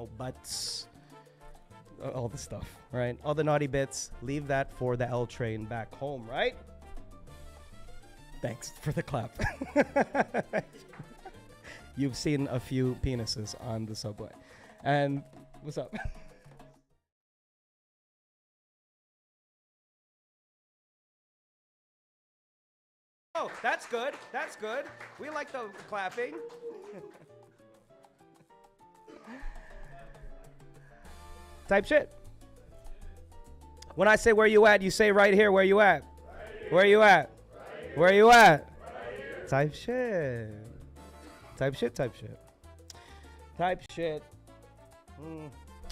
no butts, all the stuff, right? All the naughty bits, leave that for the L train back home, right? Thanks for the clap. You've seen a few penises on the subway. And what's up? Oh, that's good. That's good. We like the clapping. Type shit. When I say where you at, you say right here. Where you at? Right where you at? Right where you at? Right type shit. Type shit. Type shit. Type shit.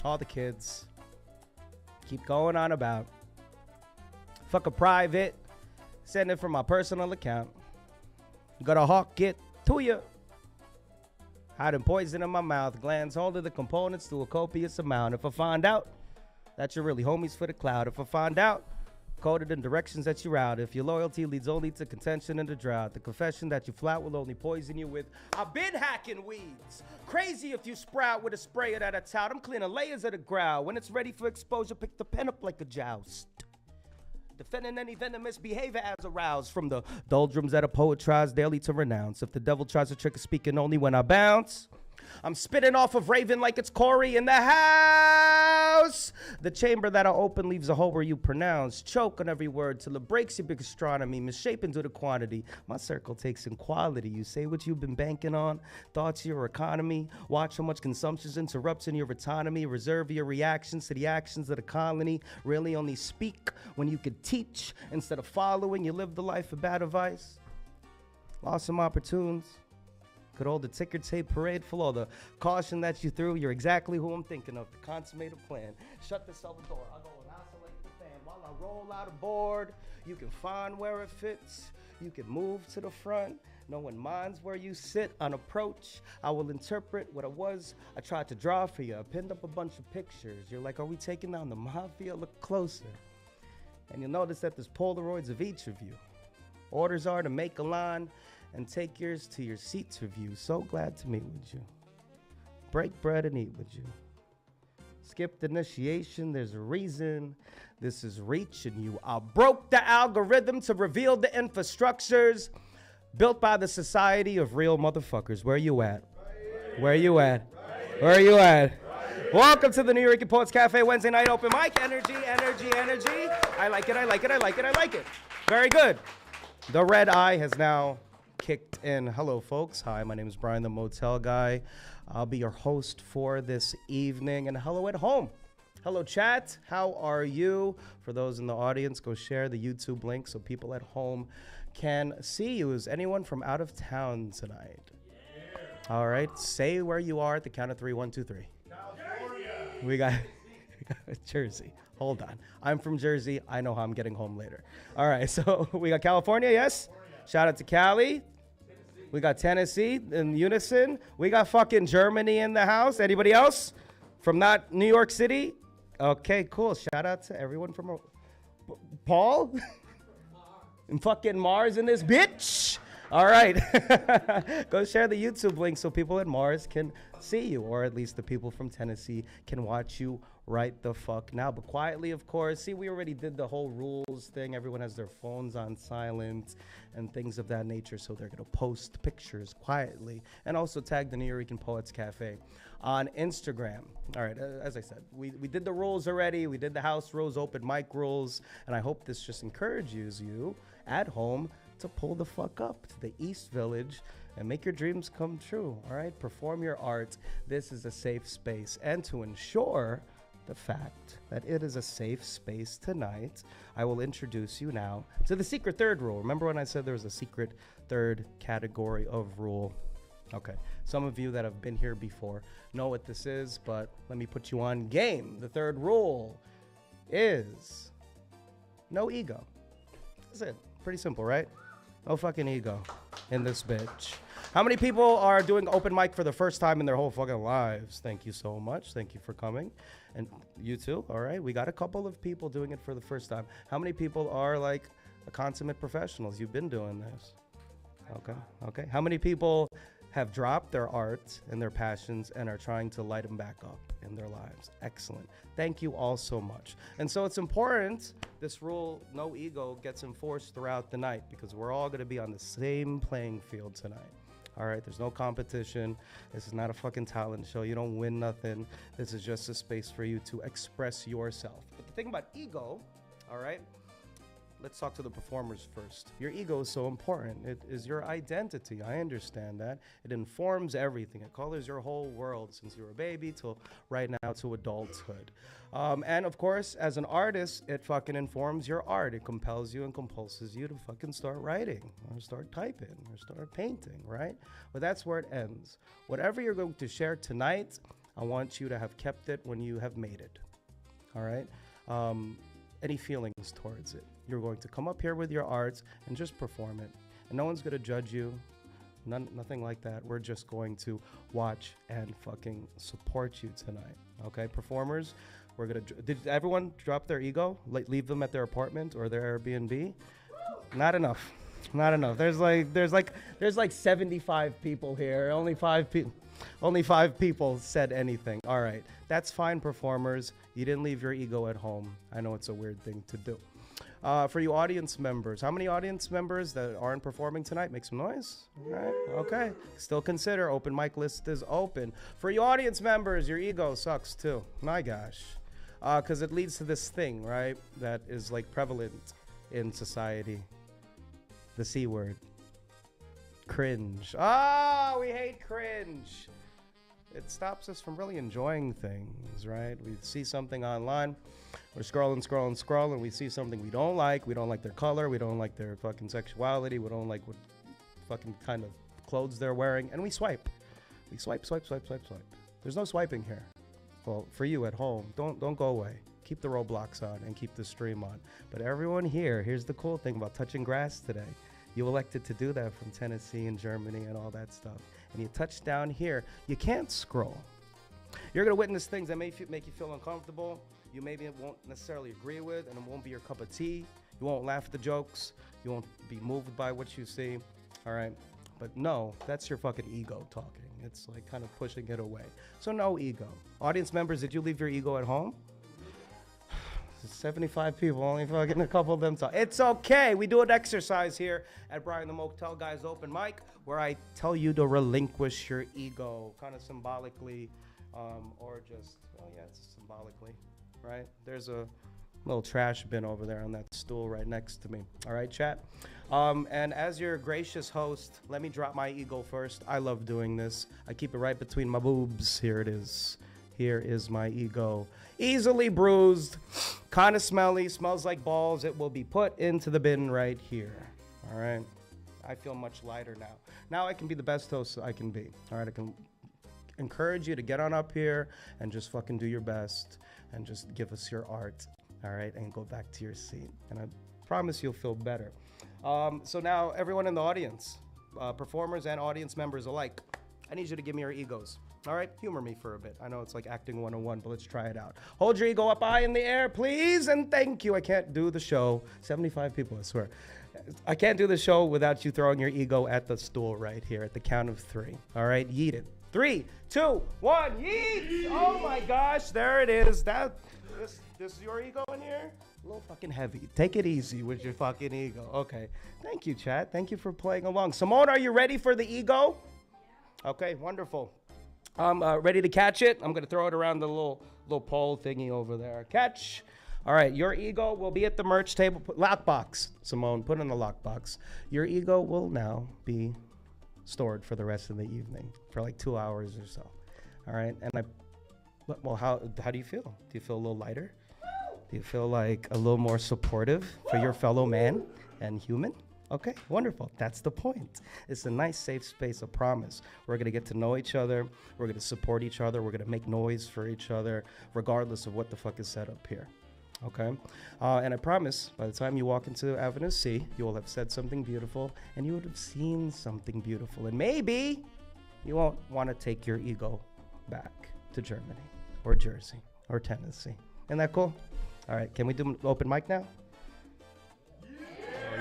All the kids keep going on about. Fuck a private. Send it from my personal account. Gotta hawk it to you. Hiding poison in my mouth. Glands holding the components to a copious amount. If I find out that you're really homies for the cloud. If I find out, coded in directions that you route. If your loyalty leads only to contention and the drought. The confession that you flout will only poison you with. I've been hacking weeds. Crazy if you sprout with a sprayer that I tout. I'm cleaning layers of the ground. When it's ready for exposure, pick the pen up like a joust. Defending any venomous behavior as aroused from the doldrums that a poet tries daily to renounce. If the devil tries a trick of speaking only when I bounce, I'm spitting off of Raven like it's Corey in the house. The chamber that I open leaves a hole where you pronounce. Choke on every word till it breaks your big astronomy. Misshapen to the quantity. My circle takes in quality. You say what you've been banking on. Thoughts your economy. Watch how much consumption interrupts in your autonomy. Reserve your reactions to the actions of the colony. Really only speak when you could teach. Instead of following, you live the life of bad advice. Lost some opportunities. Could hold the ticker tape parade full of the caution that you threw. You're exactly who I'm thinking of. The consummated plan. Shut the cell door. I go and isolate the fan. While I roll out a board, you can find where it fits. You can move to the front. No one minds where you sit. On approach, I will interpret what it was I tried to draw for you. I pinned up a bunch of pictures. You're like, are we taking down the mafia? Look closer. And you'll notice that there's Polaroids of each of you. Orders are to make a line and take yours to your seat to view. So glad to meet with you. Break bread and eat with you. Skipped initiation, there's a reason this is reaching you. I broke the algorithm to reveal the infrastructures built by the society of real motherfuckers. Where you at? Where you at? Where you at? Welcome to the Nuyorican Poets Cafe Wednesday night open mic. Energy, energy, energy. I like it, I like it, I like it, I like it. Very good. The red eye has now kicked in. Hello, folks. Hi, my name is Brian, the Motel Guy. I'll be your host for this evening. And hello at home. Hello, chat. How are you? For those in the audience, go share the YouTube link so people at home can see you. Is anyone from out of town tonight? Yeah. All right. Say where you are at the count of 3. 1, 2, 3. California. We got Jersey. Hold on. I'm from Jersey. I know how I'm getting home later. All right. So we got California, yes? Shout out to Cali. We got Tennessee in unison. We got fucking Germany in the house. Anybody else from not New York City? Okay, cool. Shout out to everyone from Paul and fucking Mars in this bitch. All right. Go share the YouTube link so people at Mars can see you, or at least the people from Tennessee can watch you right the fuck now. But quietly, of course. See, we already did the whole rules thing. Everyone has their phones on silent and things of that nature, so they're going to post pictures quietly and also tag the Nuyorican Poets Cafe on Instagram. All right, as I said, we did the rules already. We did the house rules, open mic rules, and I hope this just encourages you at home to pull the fuck up to the East Village and make your dreams come true. All right, perform your art. This is a safe space, and to ensure the fact that it is a safe space tonight, I will introduce you now to the secret third rule. Remember when I said there was a secret third category of rule? Okay, some of you that have been here before know what this is, but let me put you on game. The third rule is no ego. That's it. Pretty simple, right? No fucking ego in this bitch. How many people are doing open mic for the first time in their whole fucking lives? Thank you so much. Thank you for coming. And you too, all right? We got a couple of people doing it for the first time. How many people are like consummate professionals? You've been doing this. Okay. How many people have dropped their art and their passions and are trying to light them back up in their lives. Excellent. Thank you all so much. And so it's important this rule, no ego, gets enforced throughout the night because we're all going to be on the same playing field tonight. All right, there's no competition. This is not a fucking talent show. You don't win nothing. This is just a space for you to express yourself. But the thing about ego, all right, let's talk to the performers first. Your ego is so important. It is your identity. I understand that. It informs everything. It colors your whole world since you were a baby till right now to adulthood. And of course, as an artist, it fucking informs your art. It compels you and compulses you to fucking start writing or start typing or start painting, right? But that's where it ends. Whatever you're going to share tonight, I want you to have kept it when you have made it, all right? Any feelings towards it. You're going to come up here with your arts and just perform it. And no one's going to judge you. Nothing like that. We're just going to watch and fucking support you tonight. Okay, performers, we're going to... Did everyone drop their ego? Like, leave them at their apartment or their Airbnb? Not enough. Not enough. There's like 75 people here. Only 5 people said anything. All right. That's fine, performers. You didn't leave your ego at home. I know it's a weird thing to do. For you audience members, how many audience members that aren't performing tonight? Make some noise. All right. Okay. Still consider. Open mic list is open. For you audience members, your ego sucks too. My gosh. Because it leads to this thing, right, that is like prevalent in society. The C word. Cringe. Ah, we hate cringe. It stops us from really enjoying things, right? We see something online, we're scrolling, we see something we don't like their color, we don't like their fucking sexuality, we don't like what fucking kind of clothes they're wearing, and we swipe. We swipe. There's no swiping here. Well, for you at home, don't go away. Keep the Roblox on and keep the stream on. But everyone here, here's the cool thing about touching grass today. You elected to do that from Tennessee and Germany and all that stuff. And you touch down here, you can't scroll. You're gonna witness things that make you feel uncomfortable. You maybe won't necessarily agree with, and it won't be your cup of tea. You won't laugh at the jokes. You won't be moved by what you see, all right? But no, that's your fucking ego talking. It's like kind of pushing it away. So no ego. Audience members, did you leave your ego at home? 75 people, only fucking a couple of them talk. It's okay. We do an exercise here at Brian the Motel Guy's open mic where I tell you to relinquish your ego, kind of symbolically, or just, oh yeah, it's symbolically, right? There's a little trash bin over there on that stool right next to me. All right, chat? And as your gracious host, let me drop my ego first. I love doing this. I keep it right between my boobs. Here it is. Here is my ego. Easily bruised, kind of smelly, smells like balls. It will be put into the bin right here. All right. I feel much lighter now. Now I can be the best host I can be. All right. I can encourage you to get on up here and just fucking do your best and just give us your art. All right. And go back to your seat. And I promise you'll feel better. So now everyone in the audience, performers and audience members alike, I need you to give me your egos. All right, humor me for a bit. I know it's like acting 101, but let's try it out. Hold your ego up high in the air, please, and thank you. I can't do the show. 75 people, I swear. I can't do the show without you throwing your ego at the stool right here at the count of 3. All right, yeet it. 3, 2, 1, yeet! Oh my gosh, there it is. This is your ego in here? A little fucking heavy. Take it easy with your fucking ego. Okay, thank you, chat. Thank you for playing along. Simone, are you ready for the ego? Yeah. Okay, wonderful. I'm ready to catch it. I'm going to throw it around the little pole thingy over there. Catch. All right, your ego will be at the merch table. Lockbox, Simone, put in the lockbox. Your ego will now be stored for the rest of the evening for like 2 hours or so. All right, and well, how do you feel? Do you feel a little lighter? Do you feel like a little more supportive for your fellow man and human? Okay, wonderful. That's the point. It's a nice, safe space, I promise. We're going to get to know each other. We're going to support each other. We're going to make noise for each other, regardless of what the fuck is set up here. Okay? And I promise, by the time you walk into Avenue C, you will have said something beautiful, and you would have seen something beautiful. And maybe you won't want to take your ego back to Germany or Jersey or Tennessee. Isn't that cool? All right, can we do an open mic now?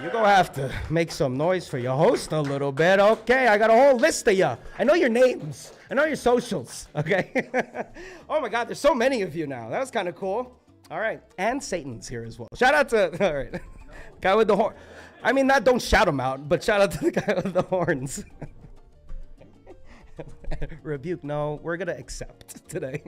You're going to have to make some noise for your host a little bit. Okay, I got a whole list of you. I know your names. I know your socials. Okay. Oh, my God, there's so many of you now. That was kind of cool. All right. And Satan's here as well. Shout out to, all right, guy with the horn. I mean, don't shout him out, but shout out to the guy with the horns. Rebuke. No, we're going to accept today.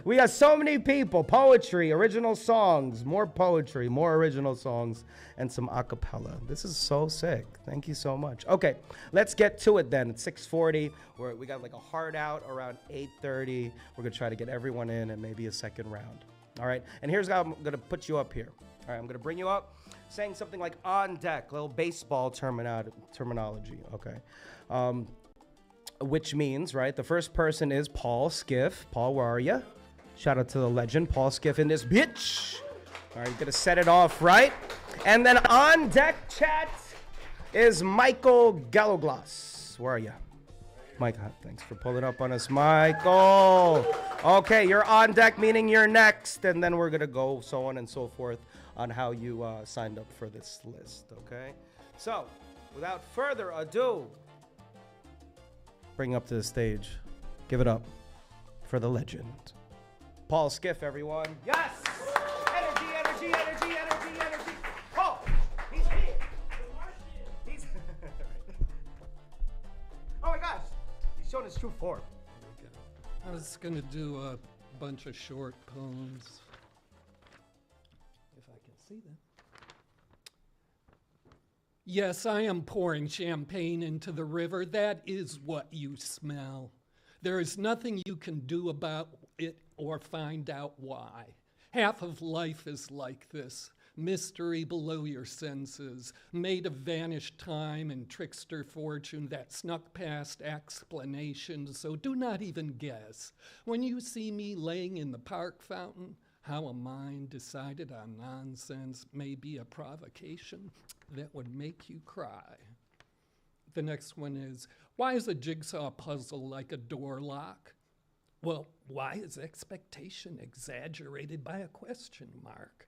We got so many people. Poetry, original songs, more poetry, more original songs, and some a cappella. This is so sick. Thank you so much. Okay, let's get to it then. It's 6:40. We got like a hard out around 8:30. We're going to try to get everyone in and maybe a second round. All right, and here's how I'm going to put you up here. All right, I'm going to bring you up saying something like on deck, little baseball terminology, okay? Which means, right, the first person is Paul Skiff. Paul, where are you? Shout out to the legend, Paul Skiff in this bitch. All right, gonna set it off right. And then on deck chat is Michael Galloglass. Where are you? Mike, thanks for pulling up on us, Michael. Okay, you're on deck, meaning you're next. And then we're gonna go so on and so forth on how you signed up for this list, okay? So, without further ado, bring up to the stage. Give it up for the legend. Paul Skiff, everyone. Yes! Energy, energy, energy, energy, energy. Paul, he's here. He's oh my gosh, he's showing his true form. I was going to do a bunch of short poems. If I can see them. Yes, I am pouring champagne into the river. That is what you smell. There is nothing you can do about it or find out why. Half of life is like this. Mystery below your senses, made of vanished time and trickster fortune that snuck past explanation, so do not even guess. When you see me laying in the park fountain, how a mind decided on nonsense may be a provocation that would make you cry. The next one is, why is a jigsaw puzzle like a door lock? Well, why is expectation exaggerated by a question mark?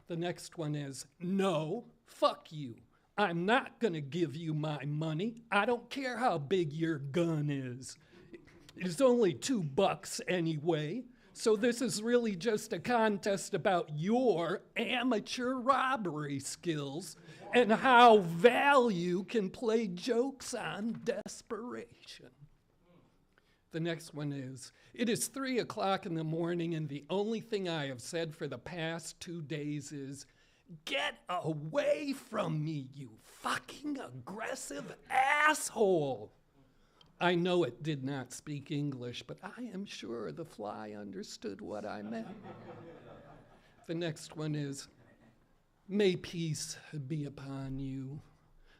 The next one is, no, fuck you. I'm not gonna give you my money. I don't care how big your gun is. It's only $2 anyway. So this is really just a contest about your amateur robbery skills and how value can play jokes on desperation. The next one is, it is 3 o'clock in the morning and the only thing I have said for the past 2 days is, get away from me, you fucking aggressive asshole. I know it did not speak English, but I am sure the fly understood what I meant. The next one is, may peace be upon you,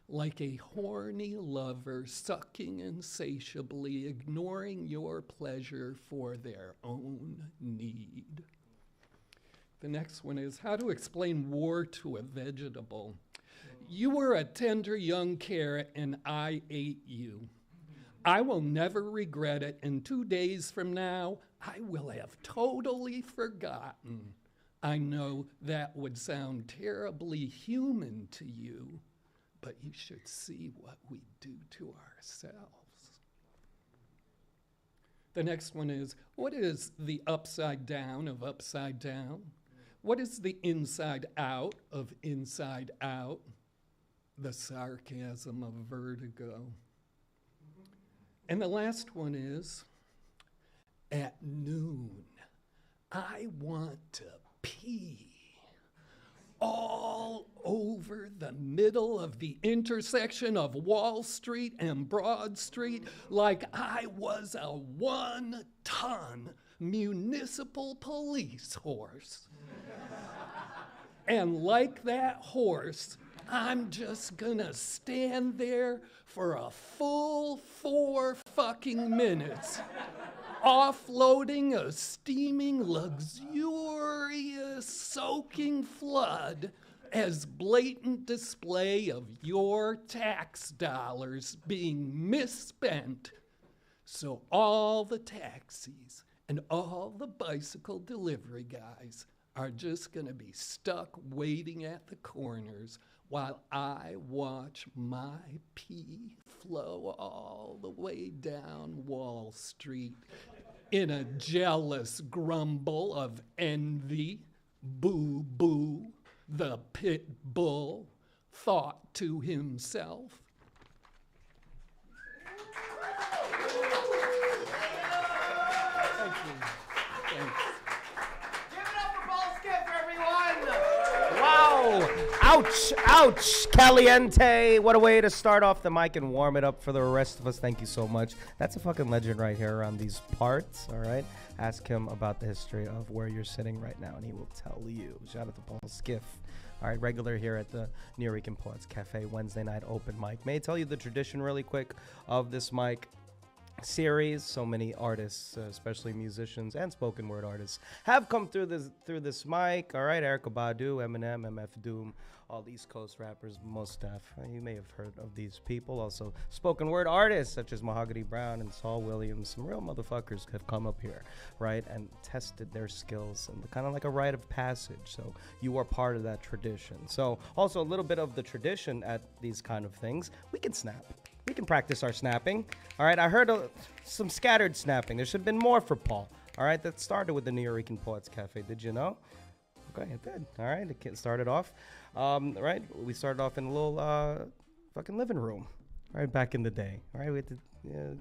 like a horny lover sucking insatiably, ignoring your pleasure for their own need. The next one is, how to explain war to a vegetable. You were a tender young carrot and I ate you. I will never regret it, and 2 days from now, I will have totally forgotten. I know that would sound terribly human to you, but you should see what we do to ourselves. The next one is, what is the upside down of upside down? What is the inside out of inside out? The sarcasm of vertigo. And the last one is, at noon, I want to pee all over the middle of the intersection of Wall Street and Broad Street like I was a 1-ton municipal police horse. And like that horse, I'm just gonna stand there for a full 4 fucking minutes, offloading a steaming, luxurious, soaking flood as blatant display of your tax dollars being misspent. So all the taxis and all the bicycle delivery guys are just going to be stuck waiting at the corners while I watch my pee flow all the way down Wall Street in a jealous grumble of envy. Boo boo, the pit bull thought to himself. Thank you. Thanks. Give it up for Ball Skiff, everyone! Wow! Ouch! Ouch! Caliente! What a way to start off the mic and warm it up for the rest of us. Thank you so much. That's a fucking legend right here around these parts, all right? Ask him about the history of where you're sitting right now, and he will tell you. Shout out to Ball Skiff. All right, regular here at the Nuyorican Poets Cafe Wednesday night open mic. May I tell you the tradition really quick of this mic series? So many artists, especially musicians and spoken word artists, have come through this mic. All right, Erykah Badu, Eminem, MF Doom, all East Coast rappers, Most Def. You may have heard of these people. Also, spoken word artists such as Mahogany Brown and Saul Williams. Some real motherfuckers have come up here, right, and tested their skills, and kind of like a rite of passage. So you are part of that tradition. So also a little bit of the tradition at these kind of things. We can snap. We can practice our snapping. All right, I heard some scattered snapping. There should have been more for Paul. All right, that started with the Nuyorican Poets Cafe. Did you know? Okay, good. All right, it started off. Right, we started off in a little fucking living room, right, back in the day. All right, we had to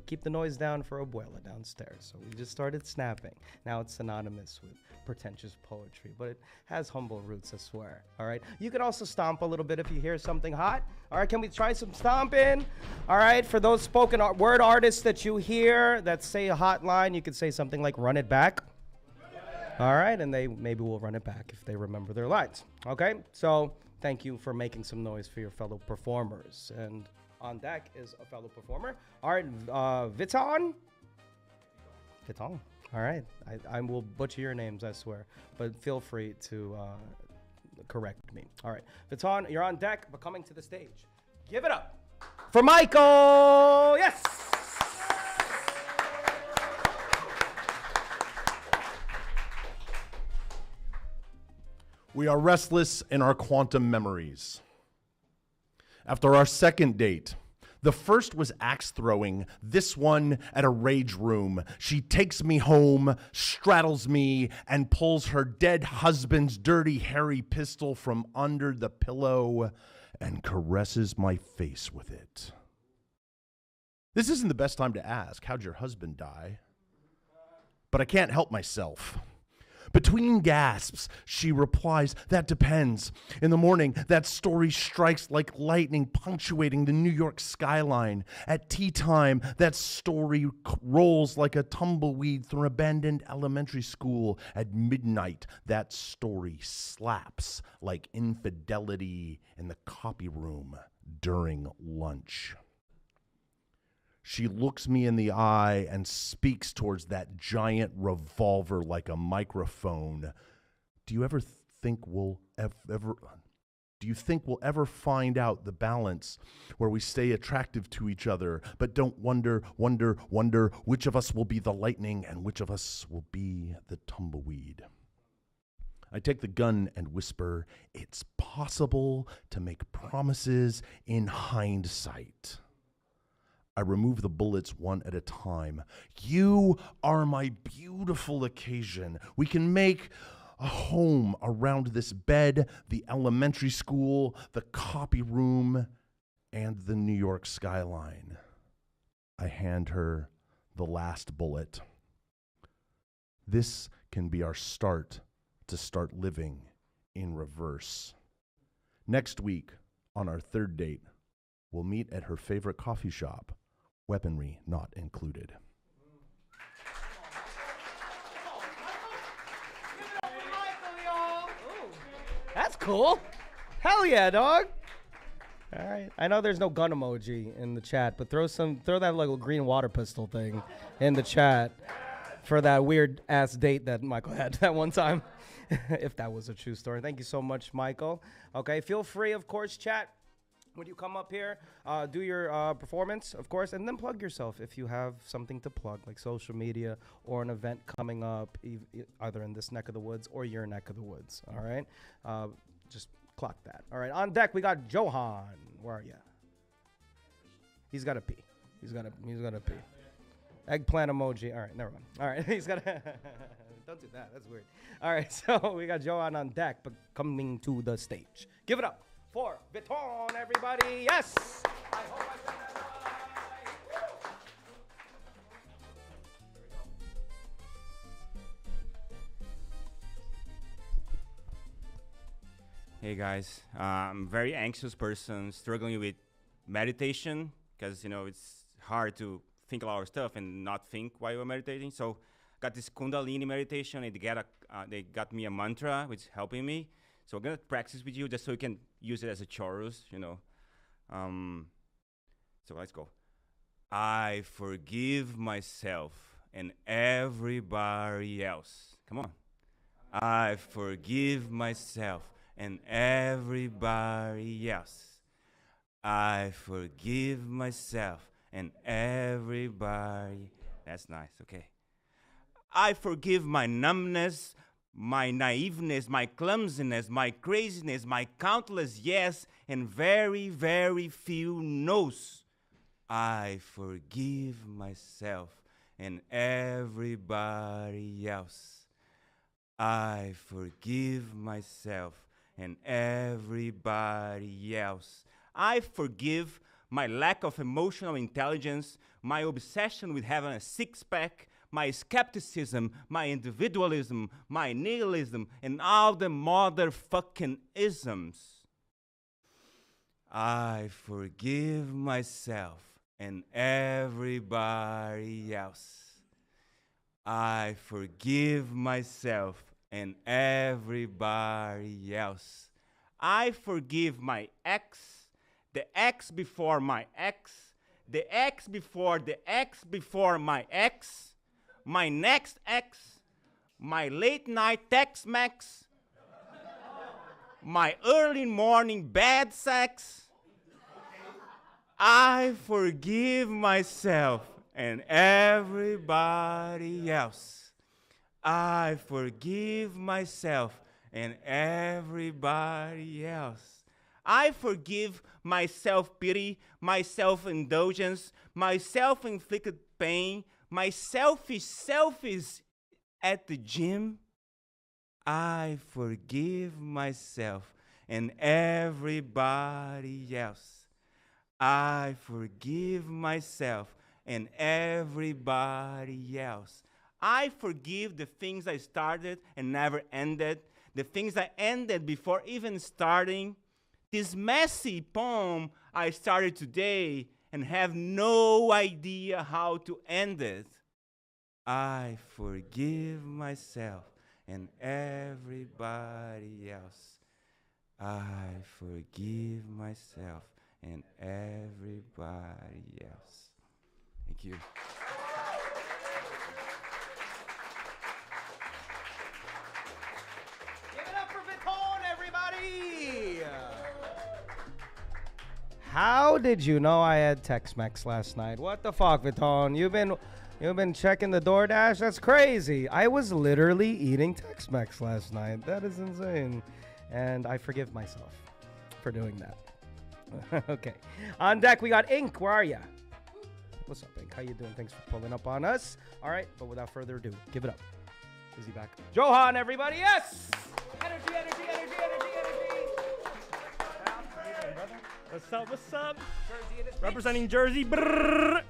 keep the noise down for Abuela downstairs. So we just started snapping. Now it's synonymous with pretentious poetry, but it has humble roots, I swear. All right, you could also stomp a little bit if you hear something hot. All right, can we try some stomping? All right, for those spoken word artists that you hear that say a hot line, you could say something like "run it back." All right, and they maybe will run it back if they remember their lines. Okay, so thank you for making some noise for your fellow performers. And on deck is a fellow performer. All right, Viton. Viton. All right, I will butcher your names, I swear, but feel free to correct me. All right, Viton, you're on deck, but coming to the stage. Give it up for Michael. Yes. We are restless in our quantum memories. After our second date, the first was axe throwing, this one at a rage room. She takes me home, straddles me, and pulls her dead husband's dirty, hairy pistol from under the pillow and caresses my face with it. This isn't the best time to ask, how'd your husband die? But I can't help myself. Between gasps, she replies, that depends. In the morning, that story strikes like lightning, punctuating the New York skyline. At tea time, that story rolls like a tumbleweed through an abandoned elementary school. At midnight, that story slaps like infidelity in the copy room during lunch. She looks me in the eye and speaks towards that giant revolver like a microphone. Do you ever think we'll ever find out the balance where we stay attractive to each other, but don't wonder which of us will be the lightning and which of us will be the tumbleweed? I take the gun and whisper, it's possible to make promises in hindsight. I remove the bullets one at a time. You are my beautiful occasion. We can make a home around this bed, the elementary school, the copy room, and the New York skyline. I hand her the last bullet. This can be our start to start living in reverse. Next week, on our third date, we'll meet at her favorite coffee shop. Weaponry not included. That's cool. Hell yeah, dog. All right. I know there's no gun emoji in the chat, but throw that little green water pistol thing in the chat for that weird ass date that Michael had that one time. If that was a true story. Thank you so much, Michael. Okay, feel free, of course, chat. when you come up here, do your performance, of course, and then plug yourself if you have something to plug, like social media or an event coming up, either in this neck of the woods or your neck of the woods. All right, just clock that. All right, on deck we got Johan. Where are you? He's got to pee. He's got to pee. Eggplant emoji. All right, never mind. All right, he's got to. Don't do that. That's weird. All right, so we got Johan on deck, but coming to the stage. Give it up for Viton, everybody. Yes. I hope I said that right. Hey guys, I'm a very anxious person struggling with meditation because it's hard to think a lot of stuff and not think while you're meditating. So got this Kundalini meditation and they got me a mantra which is helping me. So I'm gonna practice with you just so you can use it as a chorus, So let's go. I forgive myself and everybody else. Come on. I forgive myself and everybody else. I forgive myself and everybody. That's nice, okay. I forgive my numbness, my naiveness, my clumsiness, my craziness, my countless yes, and very, very few no's. I forgive myself and everybody else. I forgive myself and everybody else. I forgive my lack of emotional intelligence, my obsession with having a six-pack, my skepticism, my individualism, my nihilism, and all the motherfucking isms. I forgive myself and everybody else. I forgive myself and everybody else. I forgive my ex, the ex before my ex, the ex before the ex before my ex, my next ex, my late night Tex-Mex, my early morning bad sex. I forgive myself and everybody else. I forgive myself and everybody else. I forgive my self-pity, my self-indulgence, my self-inflicted pain, my selfish at the gym. I forgive myself and everybody else. I forgive myself and everybody else. I forgive the things I started and never ended, the things I ended before even starting. This messy poem I started today and have no idea how to end it. I forgive myself and everybody else. I forgive myself and everybody else. Thank you. Give it up for Viton, everybody! How did you know I had Tex-Mex last night? What the fuck, Viton? You've been checking the DoorDash? That's crazy. I was literally eating Tex-Mex last night. That is insane. And I forgive myself for doing that. Okay. On deck, we got Ink. Where are ya? What's up, Ink? How you doing? Thanks for pulling up on us. All right, but without further ado, give it up. Is he back? Johan, everybody. Yes! Energy, energy, energy, energy, energy. What's up? What's up? Jersey in his Representing Jersey. Brrr.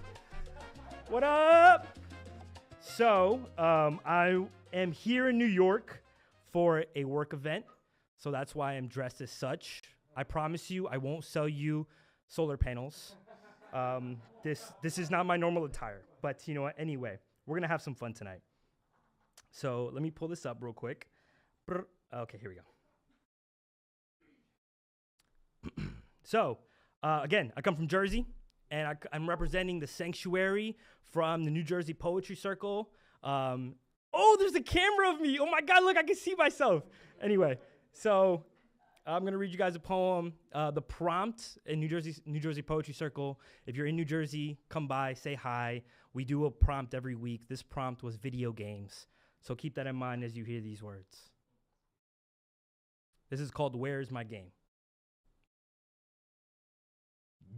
What up? So, I am here in New York for a work event. So that's why I'm dressed as such. I promise you, I won't sell you solar panels. This is not my normal attire. But you know what? Anyway, we're going to have some fun tonight. So let me pull this up real quick. Brr. Okay, here we go. So, again, I come from Jersey, and I'm representing the Sanctuary from the New Jersey Poetry Circle. Oh, there's a camera of me. Oh, my God, look, I can see myself. Anyway, so I'm gonna read you guys a poem. The prompt in New Jersey Poetry Circle. If you're in New Jersey, come by, say hi. We do a prompt every week. This prompt was video games, so keep that in mind as you hear these words. This is called "Where's My Game?"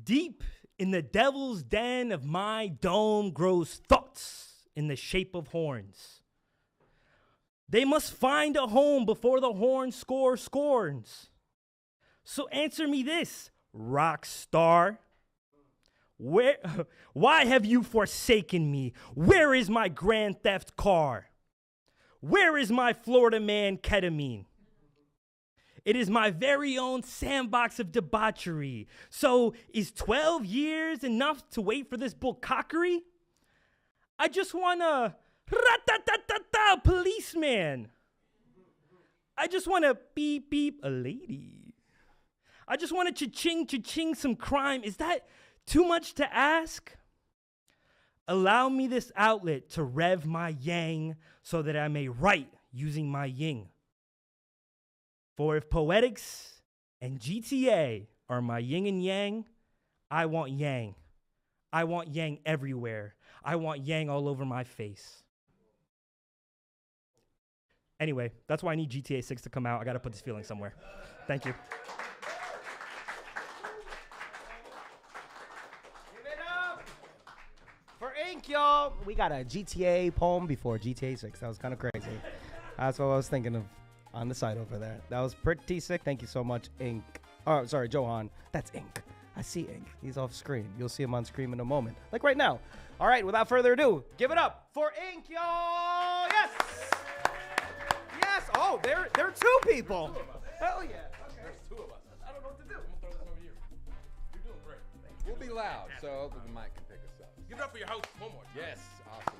Deep in the devil's den of my dome grows thoughts in the shape of horns. They must find a home before the horn score scorns. So answer me this, rock star. Why have you forsaken me? Where is my Grand Theft car? Where is my Florida man ketamine? It is my very own sandbox of debauchery. So is 12 years enough to wait for this bullcockery? I just want a rat-tat-tat-tat-tat policeman. I just want to beep beep a lady. I just want to cha-ching some crime. Is that too much to ask? Allow me this outlet to rev my yang so that I may write using my yin. For if poetics and GTA are my yin and yang, I want yang. I want yang everywhere. I want yang all over my face. Anyway, that's why I need GTA 6 to come out. I got to put this feeling somewhere. Thank you. Give it up for Ink, y'all. We got a GTA poem before GTA 6. That was kind of crazy. That's what I was thinking of on the side over there. That was pretty sick. Thank you so much, Ink. Oh, sorry, Johan. That's Ink. I see Ink. He's off screen. You'll see him on screen in a moment. Like right now. All right, without further ado, give it up for Ink, y'all. Yes. Yes. Oh, there are two people. Hell yeah. Okay. There's two of us. I don't know what to do. I'm going to throw this over here. You're doing great. We'll be loud, so the mic can pick us up. Give it up for your host one more time. Yes, awesome.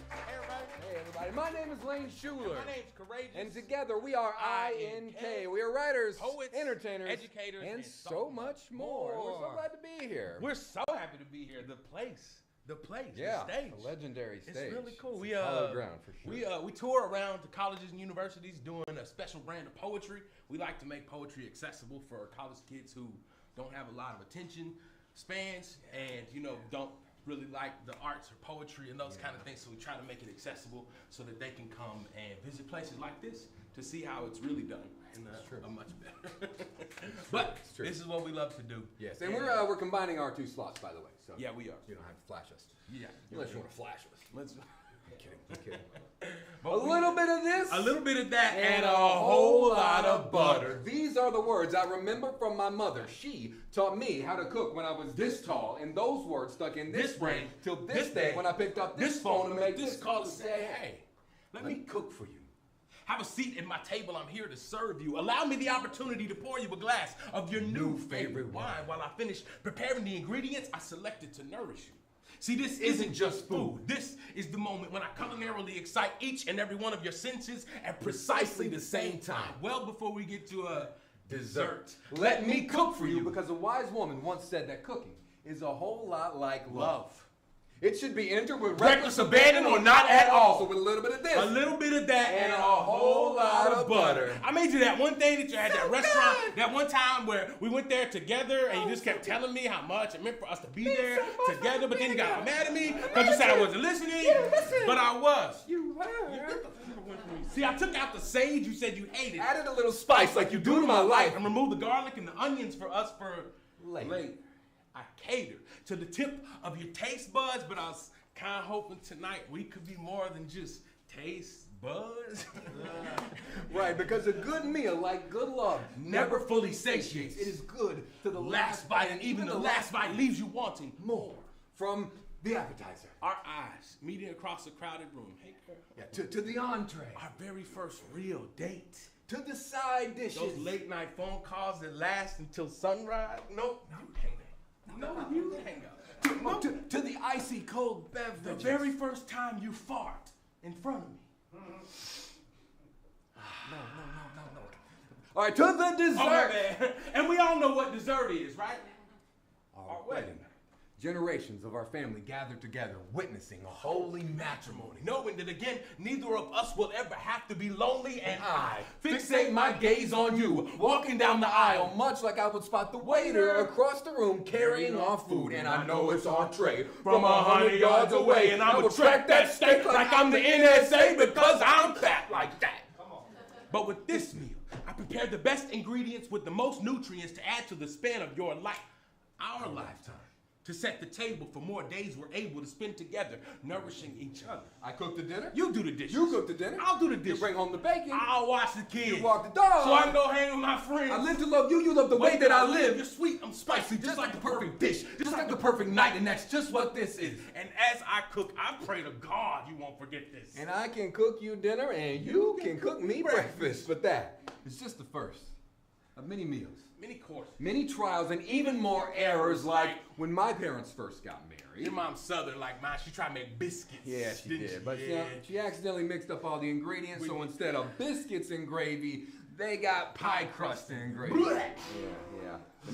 Hey, everybody. Hey, everybody. My name is Lane Schuler. My name's Courageous. And together we are INK. We are writers, Poets, entertainers, educators, and and so much more. We're so glad to be here. We're so happy to be here. The place, the yeah, stage. a legendary stage. It's really cool. It's hallowed ground for sure. We tour around to colleges and universities doing a special brand of poetry. We like to make poetry accessible for college kids who don't have a lot of attention spans and don't really like the arts or poetry and those kind of things. So we try to make it accessible so that they can come and visit places like this to see how it's really done in a much better. But this is what we love to do. Yes, and we're combining our two slots, by the way. So yeah, we are. You don't have to flash us. Yeah. Unless you want to flash us. I'm kidding. But a little bit of this. A little bit of that and a whole lot of butter. These are the words I remember from my mother. She taught me how to cook when I was this tall, and those words stuck in this brain till this day when I picked up this phone to make this call to say, hey, let me cook for you. Have a seat at my table. I'm here to serve you. Allow me the opportunity to pour you a glass of your new favorite wine. While I finish preparing the ingredients I selected to nourish you. See, this isn't just food. This is the moment when I culinarily excite each and every one of your senses at precisely the same time. Well before we get to a dessert. Let me cook for you, because a wise woman once said that cooking is a whole lot like love. It should be entered with reckless abandon or not at all. So with a little bit of this. A little bit of that and a whole lot of butter. I made you that one thing that you had at that restaurant, that one time where we went there together and you just kept telling me how much it meant for us to be there together, but then you got mad at me because you said I wasn't listening, but I was. You were. See, I took out the sage you said you hated. Added a little spice like you do to my life. And removed the garlic and the onions for us for later. I cater to the tip of your taste buds, but I was kind of hoping tonight we could be more than just taste buds. Right, because a good meal, like good love, never fully satiates. It is good to the last bite, and even the last bite leaves you wanting more. From the appetizer. Our eyes meeting across a crowded room. Hey, girl. Yeah, to the entree. Our very first real date. To the side dishes. Those late night phone calls that last until sunrise. Nope. You hang out. No, you hang out. To the icy cold beverages. The very first time you fart in front of me. No. All right, to the dessert. Oh, man. And we all know what dessert is, right? Our wedding. Generations of our family gathered together, witnessing a Holy matrimony, knowing that again, neither of us will ever have to be lonely, and I fixate my gaze on you, walking down the aisle, much like I would spot the waiter across the room carrying our food. And I know it's our tray from 100 yards away, and I would track that steak like I'm the NSA because I'm fat like that. But with this meal, I prepared the best ingredients with the most nutrients to add to the span of your life, our lifetime, to set the table for more days we're able to spend together, nourishing each other. I cook the dinner. You do the dishes. You cook the dinner. I'll do the You dishes. bring home the bacon. I'll watch the kids. You walk the dog. So I can go hang with my friends. I live to love you. You love the way that I live. You're sweet, I'm spicy, Just like the perfect dish. Just like the perfect night. And that's just what this is. And as I cook, I pray to God you won't forget this. And I can cook you dinner and you can cook me breakfast. But that is just the first of many meals. Many courses. Many trials and even more errors, like when my parents first got married. Your mom's southern like mine. She tried to make biscuits. Yeah, she didn't did. But Yeah. she accidentally mixed up all the ingredients, so instead of biscuits and gravy, they got pie crust and gravy. Blech. Yeah. But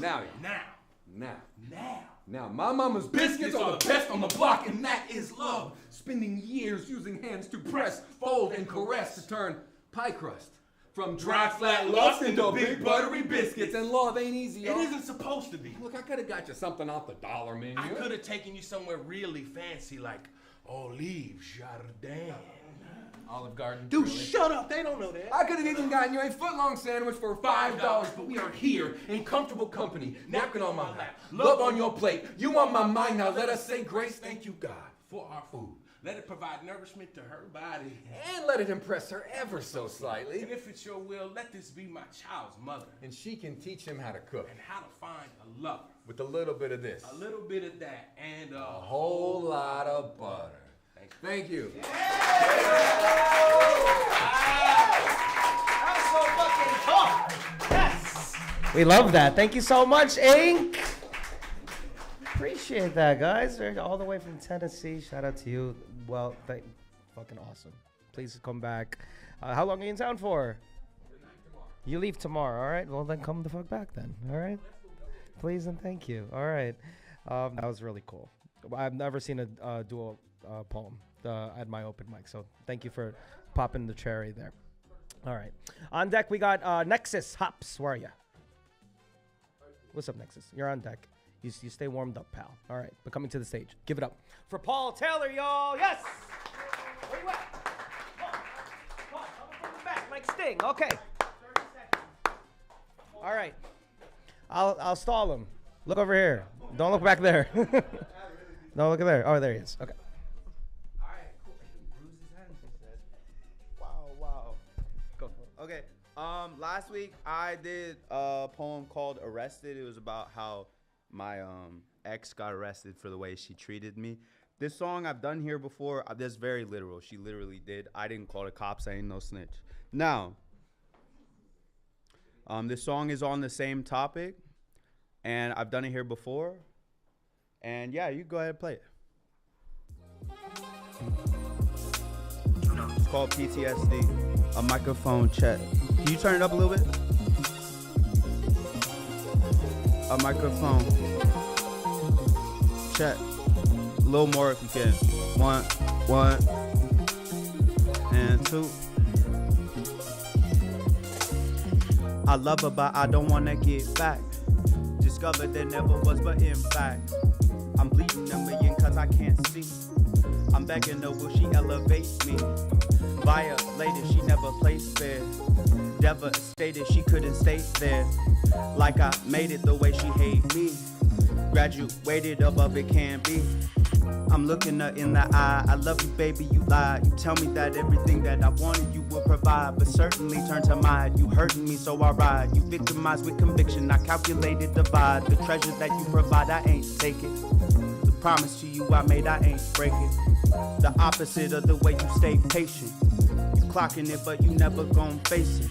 now, my mama's biscuits are the best on the block, and that is love. Spending years using hands to press, fold, and caress to turn pie crust from dry, flat lust into big, buttery biscuits. And love ain't easy, It y'all. isn't supposed to be. Look, I could have got you something off the dollar menu. I could have taken you somewhere really fancy like Olive Jardin. Olive Garden. Dude, really? shut up. They don't know that. I could have even gotten you a foot-long sandwich for $5, but we are here in comfortable company. Napkin on my lap, love on your plate. You on my mind now. Let us say grace. Thank you, God. For our food. Let it provide nourishment to her body. And let it impress her ever so slightly. And if it's your will, let this be my child's mother. And she can teach him how to cook. And how to find a lover. With a little bit of this. A little bit of that. And A whole lot of butter. Thank you. We love that. Thank you so much, Ink. Appreciate that, guys. They're all the way from Tennessee. Shout out to you. Well, fucking awesome. Please come back. How long are you in town for? You leave tomorrow. All right. Well, then come the fuck back then. All right. Please and thank you. All right. That was really cool. I've never seen a dual poem at my open mic. So thank you for popping the cherry there. All right. On deck, we got Nexus Hops. Where are you? What's up, Nexus? You're on deck. You stay warmed up, pal. All right. But coming to the stage. Give it up for Paul Taylor, y'all. Yes. Where you at? Paul, come from the back like Sting. Okay. 30 seconds. All right. I'll stall him. Look over here. Don't look back there. No, look at there. Oh, there he is. Okay. All right, cool. Bruised his hands, he said. Wow. Go for it. Okay. Last week I did a poem called "Arrested." It was about how my ex got arrested for the way she treated me. This song I've done here before. That's very literal. She literally did. I didn't call the cops. I ain't no snitch. Now, this song is on the same topic, and I've done it here before. And yeah, you go ahead and play it. It's called PTSD. A microphone check. Can you turn it up a little bit? A microphone check. A little more if you can. One, and two. I love her, but I don't wanna get back. Discovered there never was, but in fact, I'm bleeding a million cause I can't see. I'm begging her, will she elevate me? Violated, she never played fair. Devastated, she couldn't stay there. Like I made it the way she hate me. Graduated above it can be. I'm looking her in the eye. I love you, baby, you lied. You tell me that everything that I wanted you would provide, but certainly turn to mine. You hurting me, so I ride. You victimized with conviction. I calculated divide. The treasure that you provide, I ain't take it. The promise to you I made, I ain't break it. The opposite of the way you stay patient. You clocking it, but you never gon' face it.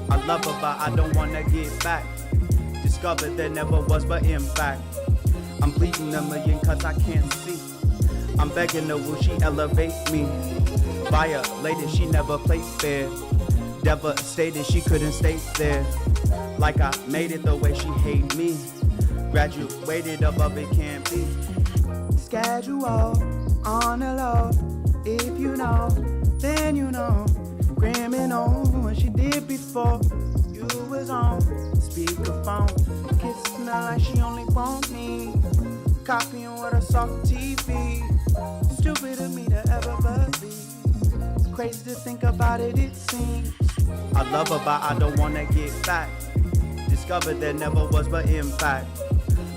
I love her, but I don't wanna get back. Discovered there never was, but in fact, I'm bleeding a million cause I can't see. I'm begging her, will she elevate me? Violated, she never played fair. Devastated, she couldn't stay there. Like I made it the way she hate me. Graduated above it can't be. schedule on the low. If you know, then you know. Criminal, what she did before you was on speakerphone. Kissing her like she only want me. Copying what I saw on TV. Stupid of me to ever believe. Crazy to think about it, it seems. I love her, but I don't wanna get back. Discovered there never was, but in fact,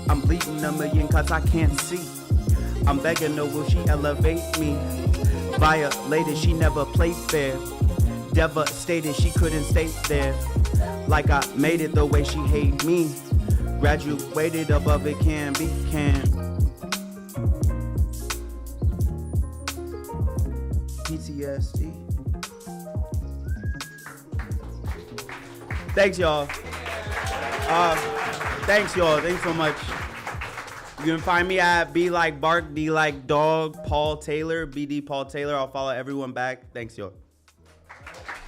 I'm bleeding a million cause I can't see. I'm begging her, will she elevate me? Violated, she never played fair. Devastated, she couldn't stay there. Like I made it the way she hate me. Graduated above it can be, can. PTSD. Thanks, y'all. Thanks, y'all. Thanks so much. You can find me at B like Bark, D like Dog, Paul Taylor, BD Paul Taylor. I'll follow everyone back. Thanks, y'all.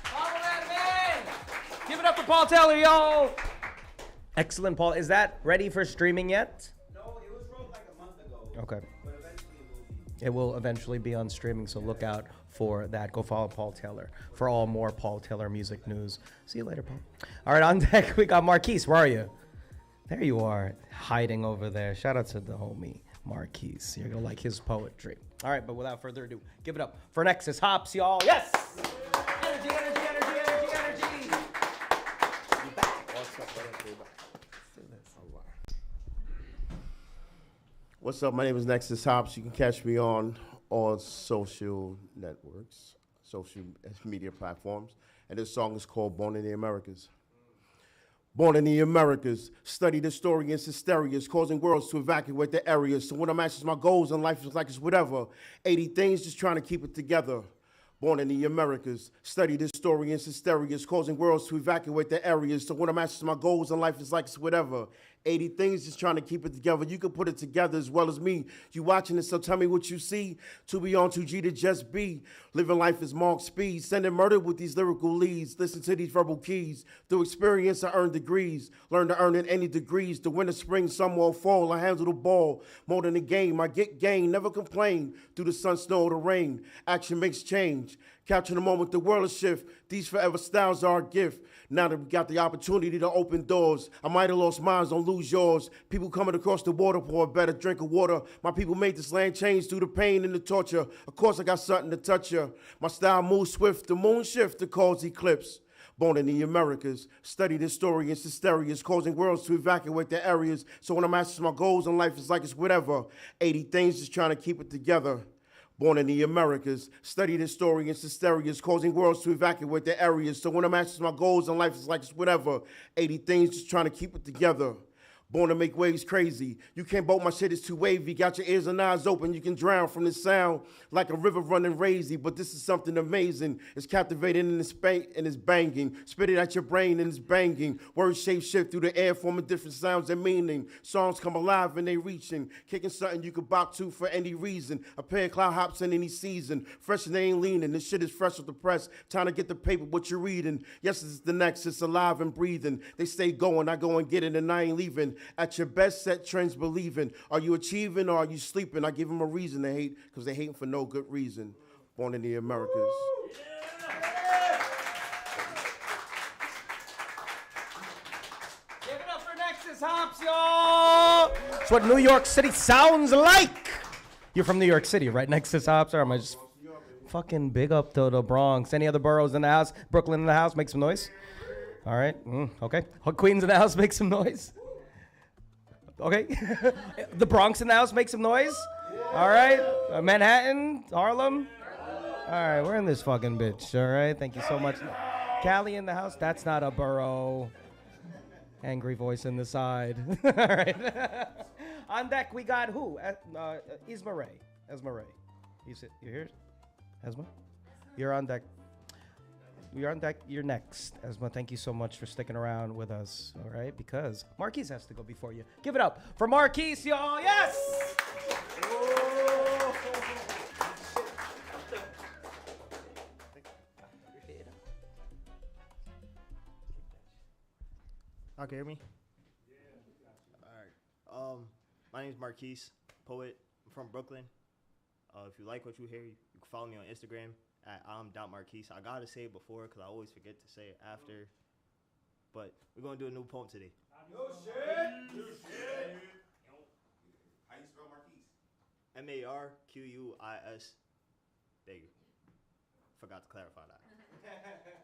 Follow that man. Give it up for Paul Taylor, y'all. Excellent, Paul. Is that ready for streaming yet? No, it was wrote like a month ago. Okay. But eventually it will be. It will eventually be on streaming, so look out for that. Go follow Paul Taylor for all more Paul Taylor music news. See you later, Paul. All right, on deck, we got Marquise. Where are you? There you are, hiding over there. Shout out to the homie, Marquise. You're going to like his poetry. All right, but without further ado, give it up for Nexus Hops, y'all. Yes! Energy, energy, energy, energy, energy. You back. What's up, brother? Let's do this. What's up? My name is Nexus Hops. You can catch me on all social networks, social media platforms. And this song is called Born in the Americas. Born in the Americas, study the story in hysterias, causing worlds to evacuate the areas. So when I'm asking my goals in life, it's like it's whatever. 80 things, just trying to keep it together. Born in the Americas, study this story in hysterias, causing worlds to evacuate the areas. So when I'm asking my goals in life, it's like it's whatever. 80 things, just trying to keep it together. You can put it together as well as me. You watching this, so tell me what you see. To be on 2G to just be. Living life is Mark Speed. Sending murder with these lyrical leads. Listen to these verbal keys. Through experience, I earn degrees. Learn to earn in any degrees. The winter, spring, summer, or fall. I handle the ball. More than a game, I get gain. Never complain. Through the sun, snow, or the rain. Action makes change. Capture the moment, the world is shift. These forever styles are a gift. Now that we got the opportunity to open doors, I might have lost mine, don't lose yours. People coming across the water pour a better drink of water. My people made this land change through the pain and the torture. Of course, I got something to touch you. My style moves swift, the moon shift, the cause eclipse. Born in the Americas, study this story in hysterias, causing worlds to evacuate their areas. So when I'm asking my goals in life, it's like it's whatever. 80 things, just trying to keep it together. Born in the Americas, study this story in hysterias, causing worlds to evacuate their areas. So when I'm asking my goals in life, it's like it's whatever. 80 things, just trying to keep it together. Born to make waves crazy. You can't boat, my shit is too wavy. Got your ears and eyes open, you can drown from the sound like a river running crazy. But this is something amazing. It's captivating and it's banging. Spit it at your brain and it's banging. Words shape shift through the air, forming different sounds and meaning. Songs come alive and they reaching. Kicking something you could bop to for any reason. A pair of cloud hops in any season. Fresh and they ain't leaning. This shit is fresh off the press. Time to get the paper, what you're reading. Yes, it's the next. It's alive and breathing. They stay going, I go and get it and I ain't leaving. At your best, set trends believing. Are you achieving or are you sleeping? I give them a reason to hate because they hating for no good reason. Born in the Americas. Give it up for Nexus Hops, y'all. That's what New York City sounds like. You're from New York City, right? Nexus Hops, or am I just fucking big up to the Bronx? Any other boroughs in the house? Brooklyn in the house? Make some noise. All right. Okay. Queens in the house? Make some noise. Okay. The Bronx in the house, make some noise. All right. Manhattan, Harlem. All right, we're in this fucking bitch. All right. Thank you so much. Cali in the house. That's not a borough. Angry voice in the side. All right. On deck, we got who? Esma Ray. You here? Esma? You're on deck. You're on deck. You're next. Esma, thank you so much for sticking around with us, all right? Because Marquise has to go before you. Give it up for Marquise, y'all. Yes! Y'all can hear me? Yeah. All right. My name is Marquise, poet. I'm from Brooklyn. If you like what you hear, you can follow me on Instagram at I'm.Marquise. I gotta say it before because I always forget to say it after. But we're gonna do a new poem today. No shit. No shit. How you spell Marquise? Marquis. There you go. Forgot to clarify that.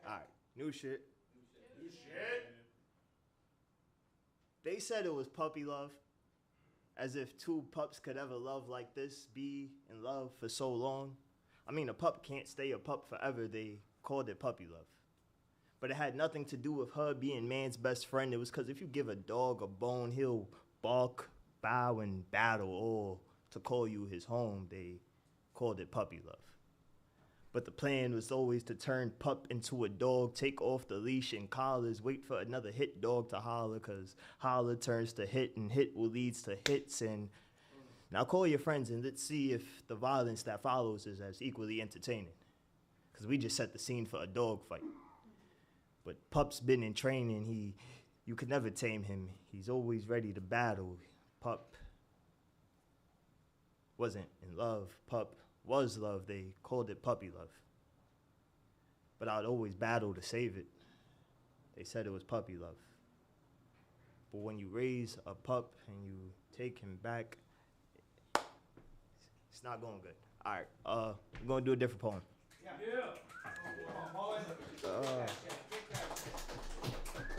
All right, new shit. New shit. They said it was puppy love. As if two pups could ever love like this, be in love for so long. I mean, a pup can't stay a pup forever. They called it puppy love. But it had nothing to do with her being man's best friend. It was because if you give a dog a bone, he'll bark, bow, and battle, or to call you his home, they called it puppy love. But the plan was always to turn pup into a dog, take off the leash and collars, wait for another hit dog to holler, because holler turns to hit, and hit will leads to hits. And now call your friends and let's see if the violence that follows is as equally entertaining. Because we just set the scene for a dog fight. But Pup's been in training. You could never tame him. He's always ready to battle. Pup wasn't in love. Pup was love. They called it puppy love. But I'd always battle to save it. They said it was puppy love. But when you raise a pup and you take him back, it's not going good. All right, we're going to do a different poem.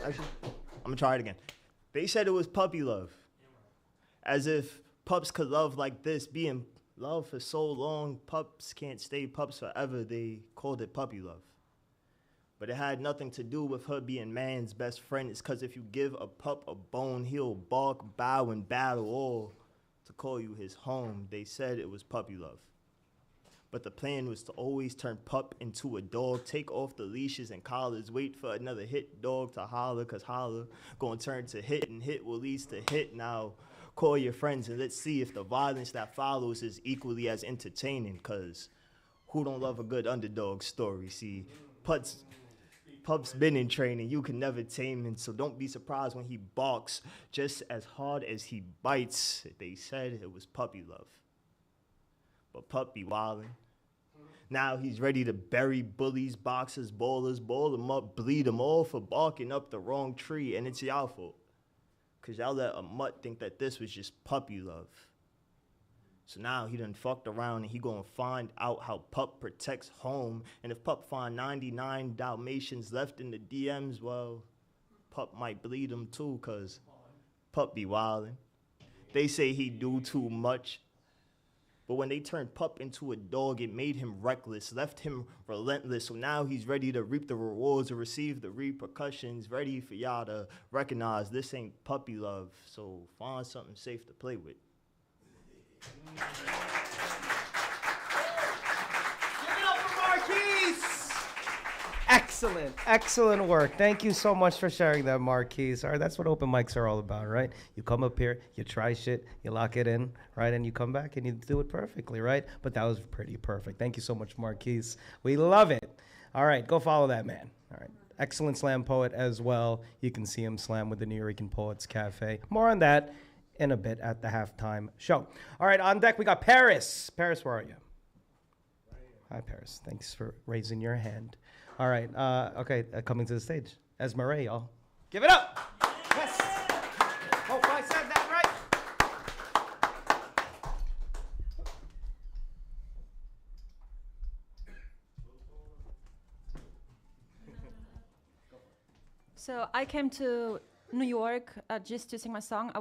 Actually, I'm going to try it again. They said it was puppy love. As if pups could love like this, be in love for so long. Pups can't stay pups forever. They called it puppy love. But it had nothing to do with her being man's best friend. It's because if you give a pup a bone, he'll bark, bow, and battle all to call you his home. They said it was puppy love. But the plan was to always turn pup into a dog, take off the leashes and collars, wait for another hit dog to holler, because holler gonna turn to hit, and hit will lead to hit. Now call your friends and let's see if the violence that follows is equally as entertaining, because who don't love a good underdog story? See, Pup's been in training. You can never tame him, so don't be surprised when he barks just as hard as he bites. They said it was puppy love. But Pup be wildin'. Now he's ready to bury bullies, boxers, ballers, ball them up, bleed them all for barking up the wrong tree, and it's y'all fault. Because y'all let a mutt think that this was just puppy love. So now he done fucked around and he gonna find out how Pup protects home. And if Pup find 99 Dalmatians left in the DMs, well, Pup might bleed them too, because Pup be wildin'. They say he do too much. But when they turned Pup into a dog, it made him reckless, left him relentless. So now he's ready to reap the rewards or receive the repercussions, ready for y'all to recognize this ain't puppy love. So find something safe to play with. Give it up for Marquise! Excellent work. Thank you so much for sharing that, Marquise. All right, that's what open mics are all about, right? You come up here, you try shit, you lock it in, right? And you come back and you do it perfectly, right? But that was pretty perfect. Thank you so much, Marquise. We love it. All right, go follow that man. All right. Excellent slam poet as well. You can see him slam with the Nuyorican Poets Cafe. More on that in a bit at the halftime show. All right, on deck we got Paris. Paris, where are you? Hi, Paris. Thanks for raising your hand. All right, coming to the stage, Esmeralda, y'all. Give it up! Yes! Hope I said that right. So I came to New York just to sing my song.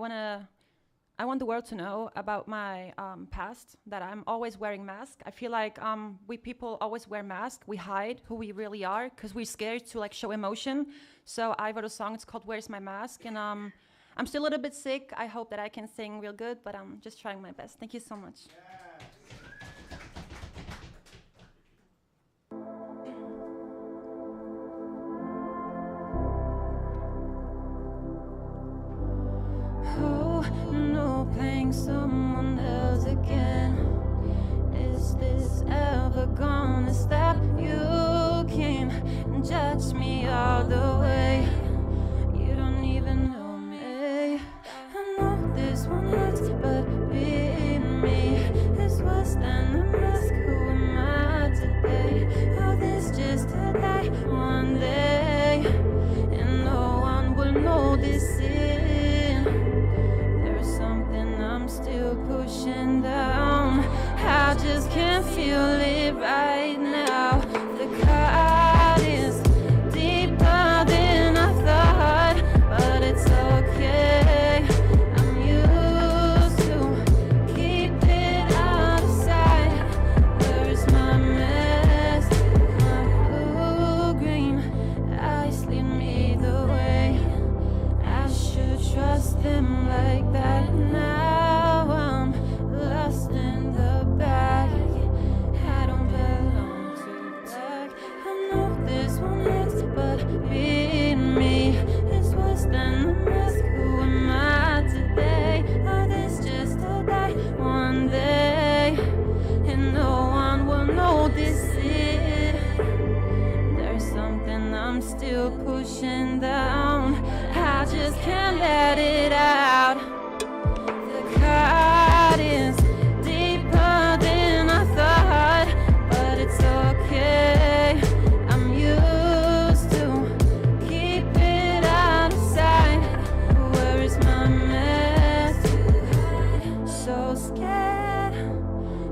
I want the world to know about my past, that I'm always wearing masks. I feel like we people always wear masks. We hide who we really are because we're scared to like show emotion. So I wrote a song. It's called Where's My Mask? And I'm still a little bit sick. I hope that I can sing real good, but I'm just trying my best. Thank you so much. Playing someone else again. Is this ever gonna stop? You came and judged me all the way. You don't even know me. I know this one hurts, but being me still pushing down. I just can't let it out. The cut is deeper than I thought, but it's okay. I'm used to keep it out of sight. Where is my mess? So scared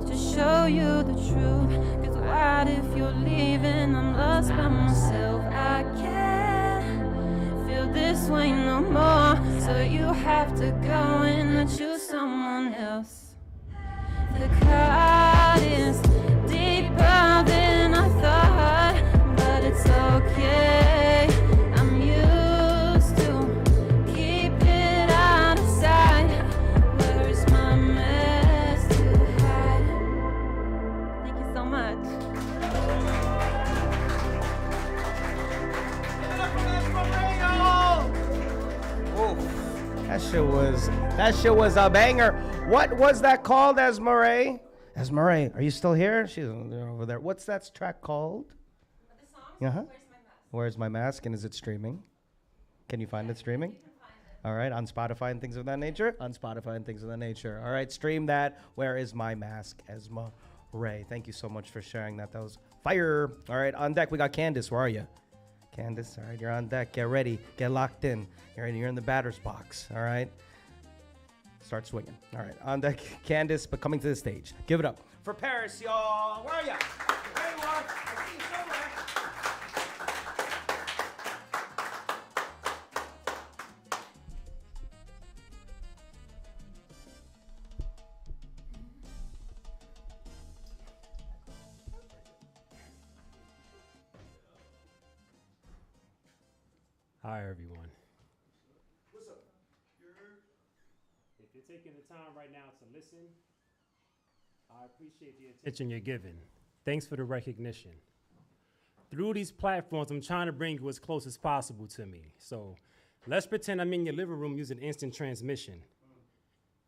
to show you the truth. 'Cause what if you're leaving? I'm lost by myself. I can't feel this way no more. So you have to go and choose someone else. The cut is deeper than I thought, but it's okay. I'm used to keep it out of sight. Where is my mess to hide? Thank you so much. That shit was a banger. What was that called, Esmeralda? Esmeralda, are you still here? She's over there. What's that track called? Uh-huh. Where's My Mask? And is it streaming? Can you find it streaming? All right, on Spotify and things of that nature? On Spotify and things of that nature. All right, stream that. Where is My Mask? Esmeralda. Thank you so much for sharing that. That was fire. All right, on deck, we got Candace. Where are you? Candace, all right, you're on deck. Get ready. Get locked in. You're in the batter's box, all right? Start swinging. All right, on deck, Candace, but coming to the stage. Give it up for Paris, y'all. Where are you? There you are. I see you somewhere. Hi, everyone. What's up? If you're taking the time right now to listen, I appreciate the attention you're giving. Thanks for the recognition. Through these platforms, I'm trying to bring you as close as possible to me. So let's pretend I'm in your living room using instant transmission.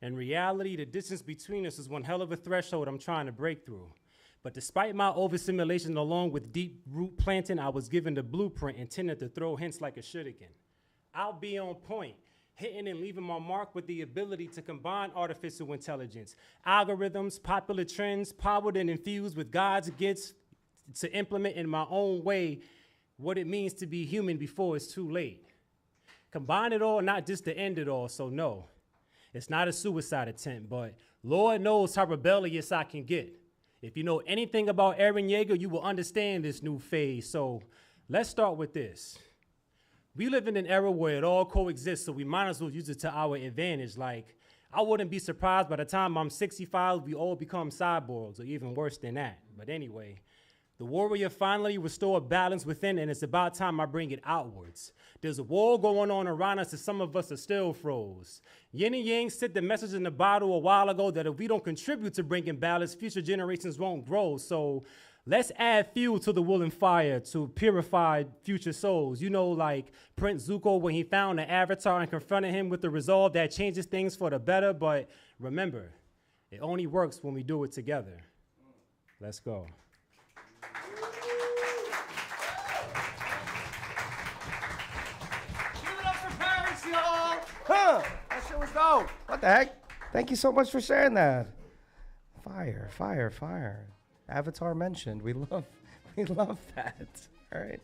In reality, the distance between us is one hell of a threshold I'm trying to break through. But despite my overstimulation along with deep root planting, I was given the blueprint intended to throw hints like a shuriken. I'll be on point, hitting and leaving my mark with the ability to combine artificial intelligence, algorithms, popular trends, powered and infused with God's gifts to implement in my own way what it means to be human before it's too late. Combine it all, not just to end it all, so no. It's not a suicide attempt, but Lord knows how rebellious I can get. If you know anything about Aaron Yeager, you will understand this new phase. So let's start with this. We live in an era where it all coexists, so we might as well use it to our advantage. Like, I wouldn't be surprised by the time I'm 65, we all become cyborgs, or even worse than that. But anyway, the warrior finally restored balance within, and it's about time I bring it outwards. There's a war going on around us, and some of us are still froze. Yin and Yang sent the message in the bottle a while ago that if we don't contribute to bringing balance, future generations won't grow. So let's add fuel to the will and fire to purify future souls. You know, like Prince Zuko when he found the Avatar and confronted him with the resolve that changes things for the better. But remember, it only works when we do it together. Let's go. Huh, that shit was dope. What the heck? Thank you so much for sharing that. Fire, fire, fire. Avatar mentioned. We love that. All right.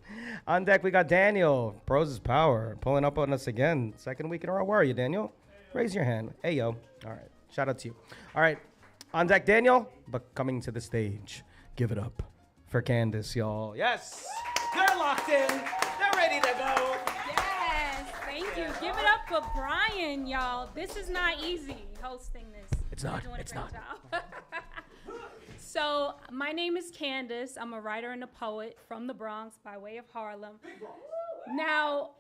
On deck, we got Daniel. Pros is power. Pulling up on us again. Second week in a row. Where are you, Daniel? Raise your hand. Hey, yo. All right. Shout out to you. All right. On deck, Daniel, but coming to the stage. Give it up for Candace, y'all. Yes. They're locked in. They're ready to go. Thank you. Give it up for Brian, y'all. This is not easy hosting this. It's not. Doing It's a great not. job. So my name is Candace. I'm a writer and a poet from the Bronx by way of Harlem. Now,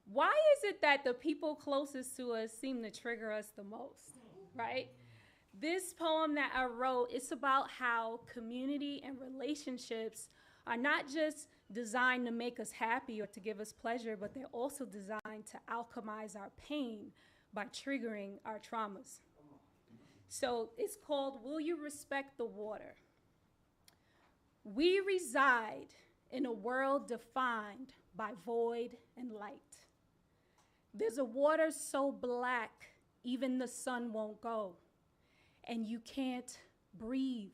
why is it that the people closest to us seem to trigger us the most, right? This poem that I wrote, it's about how community and relationships are not just designed to make us happy or to give us pleasure, but they're also designed to alchemize our pain by triggering our traumas. So it's called Will You Respect the Water? We reside in a world defined by void and light. There's a water so black, even the sun won't go, and you can't breathe.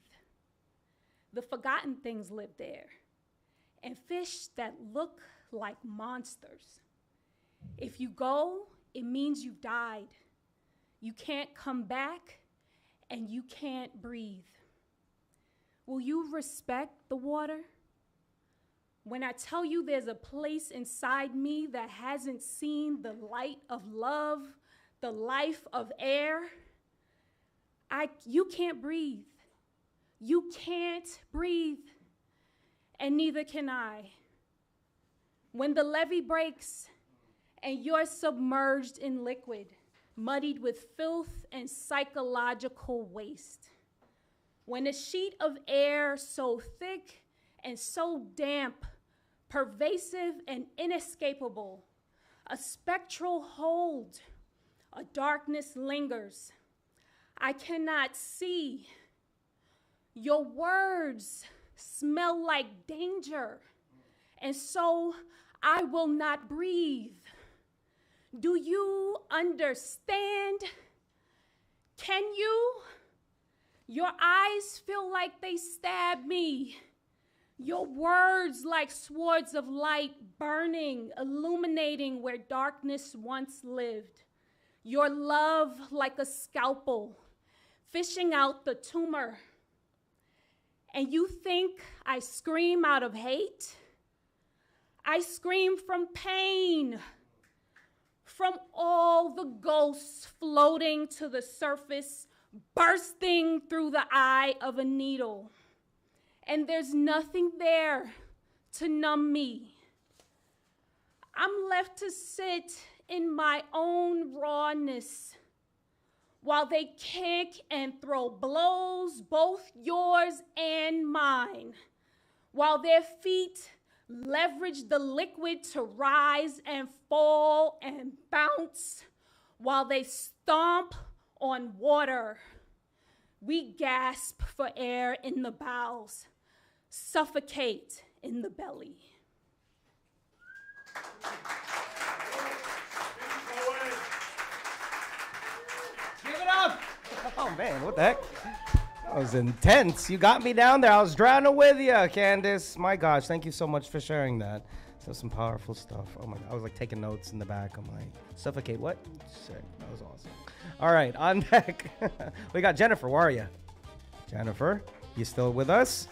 The forgotten things live there, and fish that look like monsters. If you go, it means you've died. You can't come back, and you can't breathe. Will you respect the water? When I tell you there's a place inside me that hasn't seen the light of love, the life of air, you can't breathe. You can't breathe, and neither can I. When the levee breaks and you're submerged in liquid, muddied with filth and psychological waste. When a sheet of air so thick and so damp, pervasive and inescapable, a spectral hold, a darkness lingers. I cannot see. Your words smell like danger, and so I will not breathe. Do you understand? Can you? Your eyes feel like they stab me. Your words like swords of light, burning, illuminating where darkness once lived. Your love like a scalpel, fishing out the tumor. And you think I scream out of hate? I scream from pain, from all the ghosts floating to the surface, bursting through the eye of a needle. And there's nothing there to numb me. I'm left to sit in my own rawness while they kick and throw blows, both yours and mine, while their feet leverage the liquid to rise and fall and bounce, while they stomp on water. We gasp for air in the bowels, suffocate in the belly. Give it up! Oh man, what the heck? That was intense. You got me down there. I was drowning with you, Candace. My gosh, thank you so much for sharing that. So some powerful stuff. Oh my God, I was like taking notes in the back. I'm like, suffocate what? Sick. That was awesome. All right, on deck, we got Jennifer. Where are you? Jennifer, you still with us?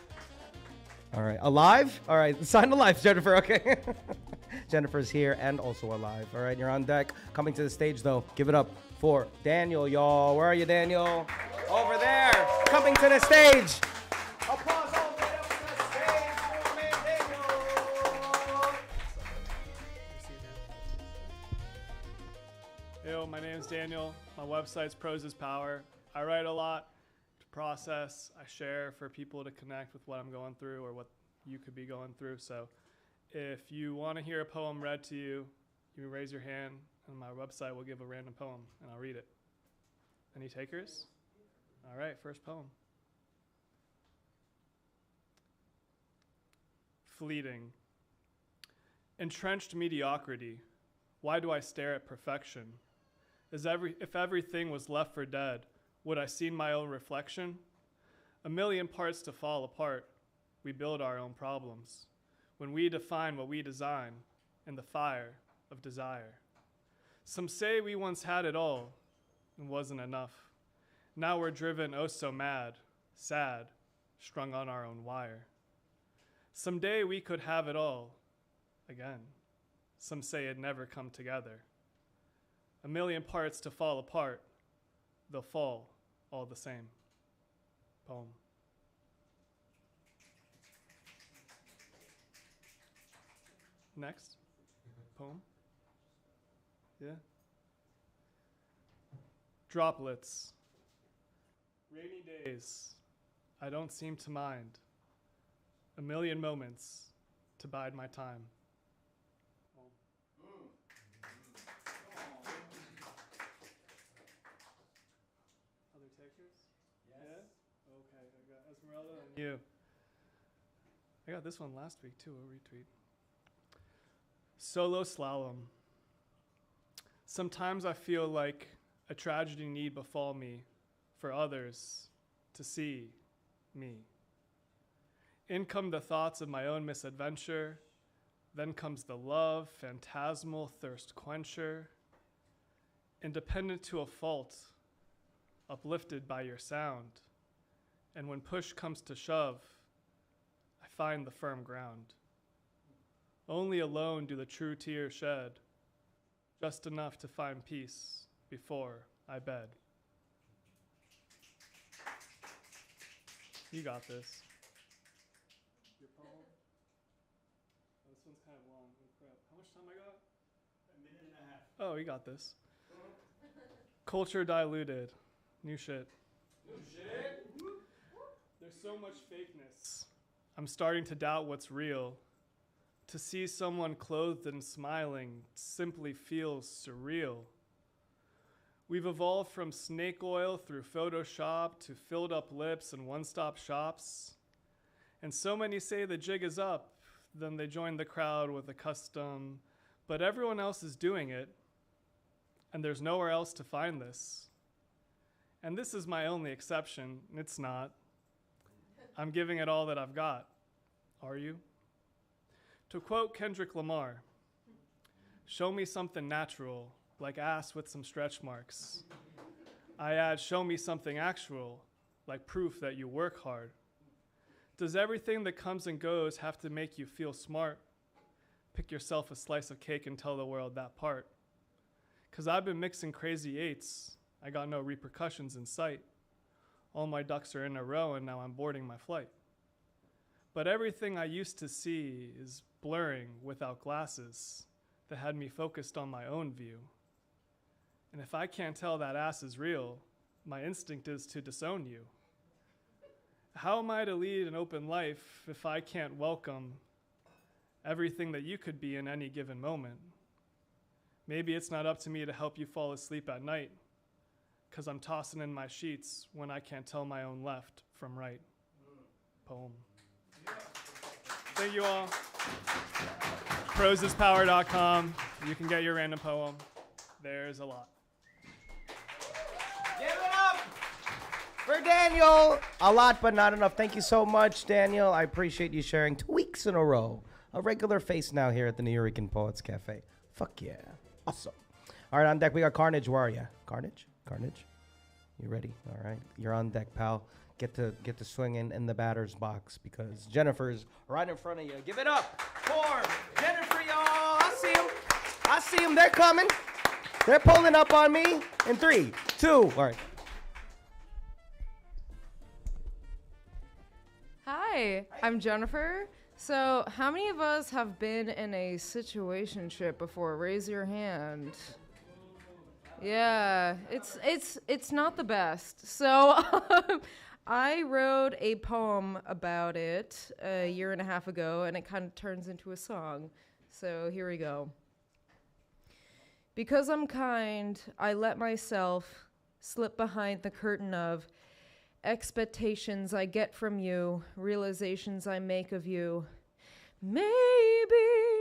All right, alive? All right, sign to life, Jennifer, okay. Jennifer's here and also alive. All right, you're on deck. Coming to the stage, though, give it up for Daniel, y'all. Where are you, Daniel? Over there, coming to the stage. Applause all the way up to the stage for man Daniel. Yo, my name's Daniel. My website's Prose is Power. I write a lot to process. I share for people to connect with what I'm going through or what you could be going through. So if you want to hear a poem read to you, you raise your hand and my website will give a random poem and I'll read it. Any takers? All right, first poem. Fleeting. Entrenched mediocrity. Why do I stare at perfection? If everything was left for dead, would I see my own reflection? A million parts to fall apart. We build our own problems. When we define what we design in the fire of desire. Some say we once had it all and wasn't enough. Now we're driven oh so mad, sad, strung on our own wire. Someday we could have it all again. Some say it'd never come together. A million parts to fall apart, they'll fall all the same. Poem. Next. Poem. Yeah. Droplets. Rainy days, I don't seem to mind. A million moments to bide my time. Other takers? Yes. Yeah? Okay, I got Esmeralda and you. I got this one last week too, a retweet. Solo slalom. Sometimes I feel like a tragedy need befall me for others to see me. In come the thoughts of my own misadventure. Then comes the love, phantasmal thirst quencher. Independent to a fault, uplifted by your sound. And when push comes to shove, I find the firm ground. Only alone do the true tears shed, just enough to find peace before I bed. You got this. Your poem? Oh, this one's kind of long. Oh, crap. How much time I got? A minute and a half. Oh, you got this. Culture diluted. New shit. New shit. There's so much fakeness. I'm starting to doubt what's real. To see someone clothed and smiling simply feels surreal. We've evolved from snake oil through Photoshop to filled up lips and one-stop shops. And so many say the jig is up, then they join the crowd with a custom, but everyone else is doing it, and there's nowhere else to find this. And this is my only exception. It's not. I'm giving it all that I've got. Are you? To quote Kendrick Lamar, show me something natural, like ass with some stretch marks. I add, show me something actual, like proof that you work hard. Does everything that comes and goes have to make you feel smart? Pick yourself a slice of cake and tell the world that part. 'Cause I've been mixing crazy eights. I got no repercussions in sight. All my ducks are in a row and now I'm boarding my flight. But everything I used to see is blurring without glasses that had me focused on my own view. And if I can't tell that ass is real, my instinct is to disown you. How am I to lead an open life if I can't welcome everything that you could be in any given moment? Maybe it's not up to me to help you fall asleep at night, 'cause I'm tossing in my sheets when I can't tell my own left from right. Poem. Thank you all. Prosispower.com. You can get your random poem. There's a lot. Give it up for Daniel. A lot, but not enough. Thank you so much, Daniel. I appreciate you sharing 2 weeks in a row. A regular face now here at the Nuyorican Poets Cafe. Fuck yeah. Awesome. All right, on deck, we got Carnage. Where are you? Carnage? You ready? All right. You're on deck, pal. Get to swinging in the batter's box because Jennifer's right in front of you. Give it up for Jennifer, y'all. I see them. They're coming. They're pulling up on me in 3, 2. All right. Hi, I'm Jennifer. So, how many of us have been in a situationship before? Raise your hand. Yeah, it's not the best. So, I wrote a poem about it a year and a half ago, and it kind of turns into a song. So, here we go. Because I'm kind, I let myself slip behind the curtain of expectations I get from you, realizations I make of you. Maybe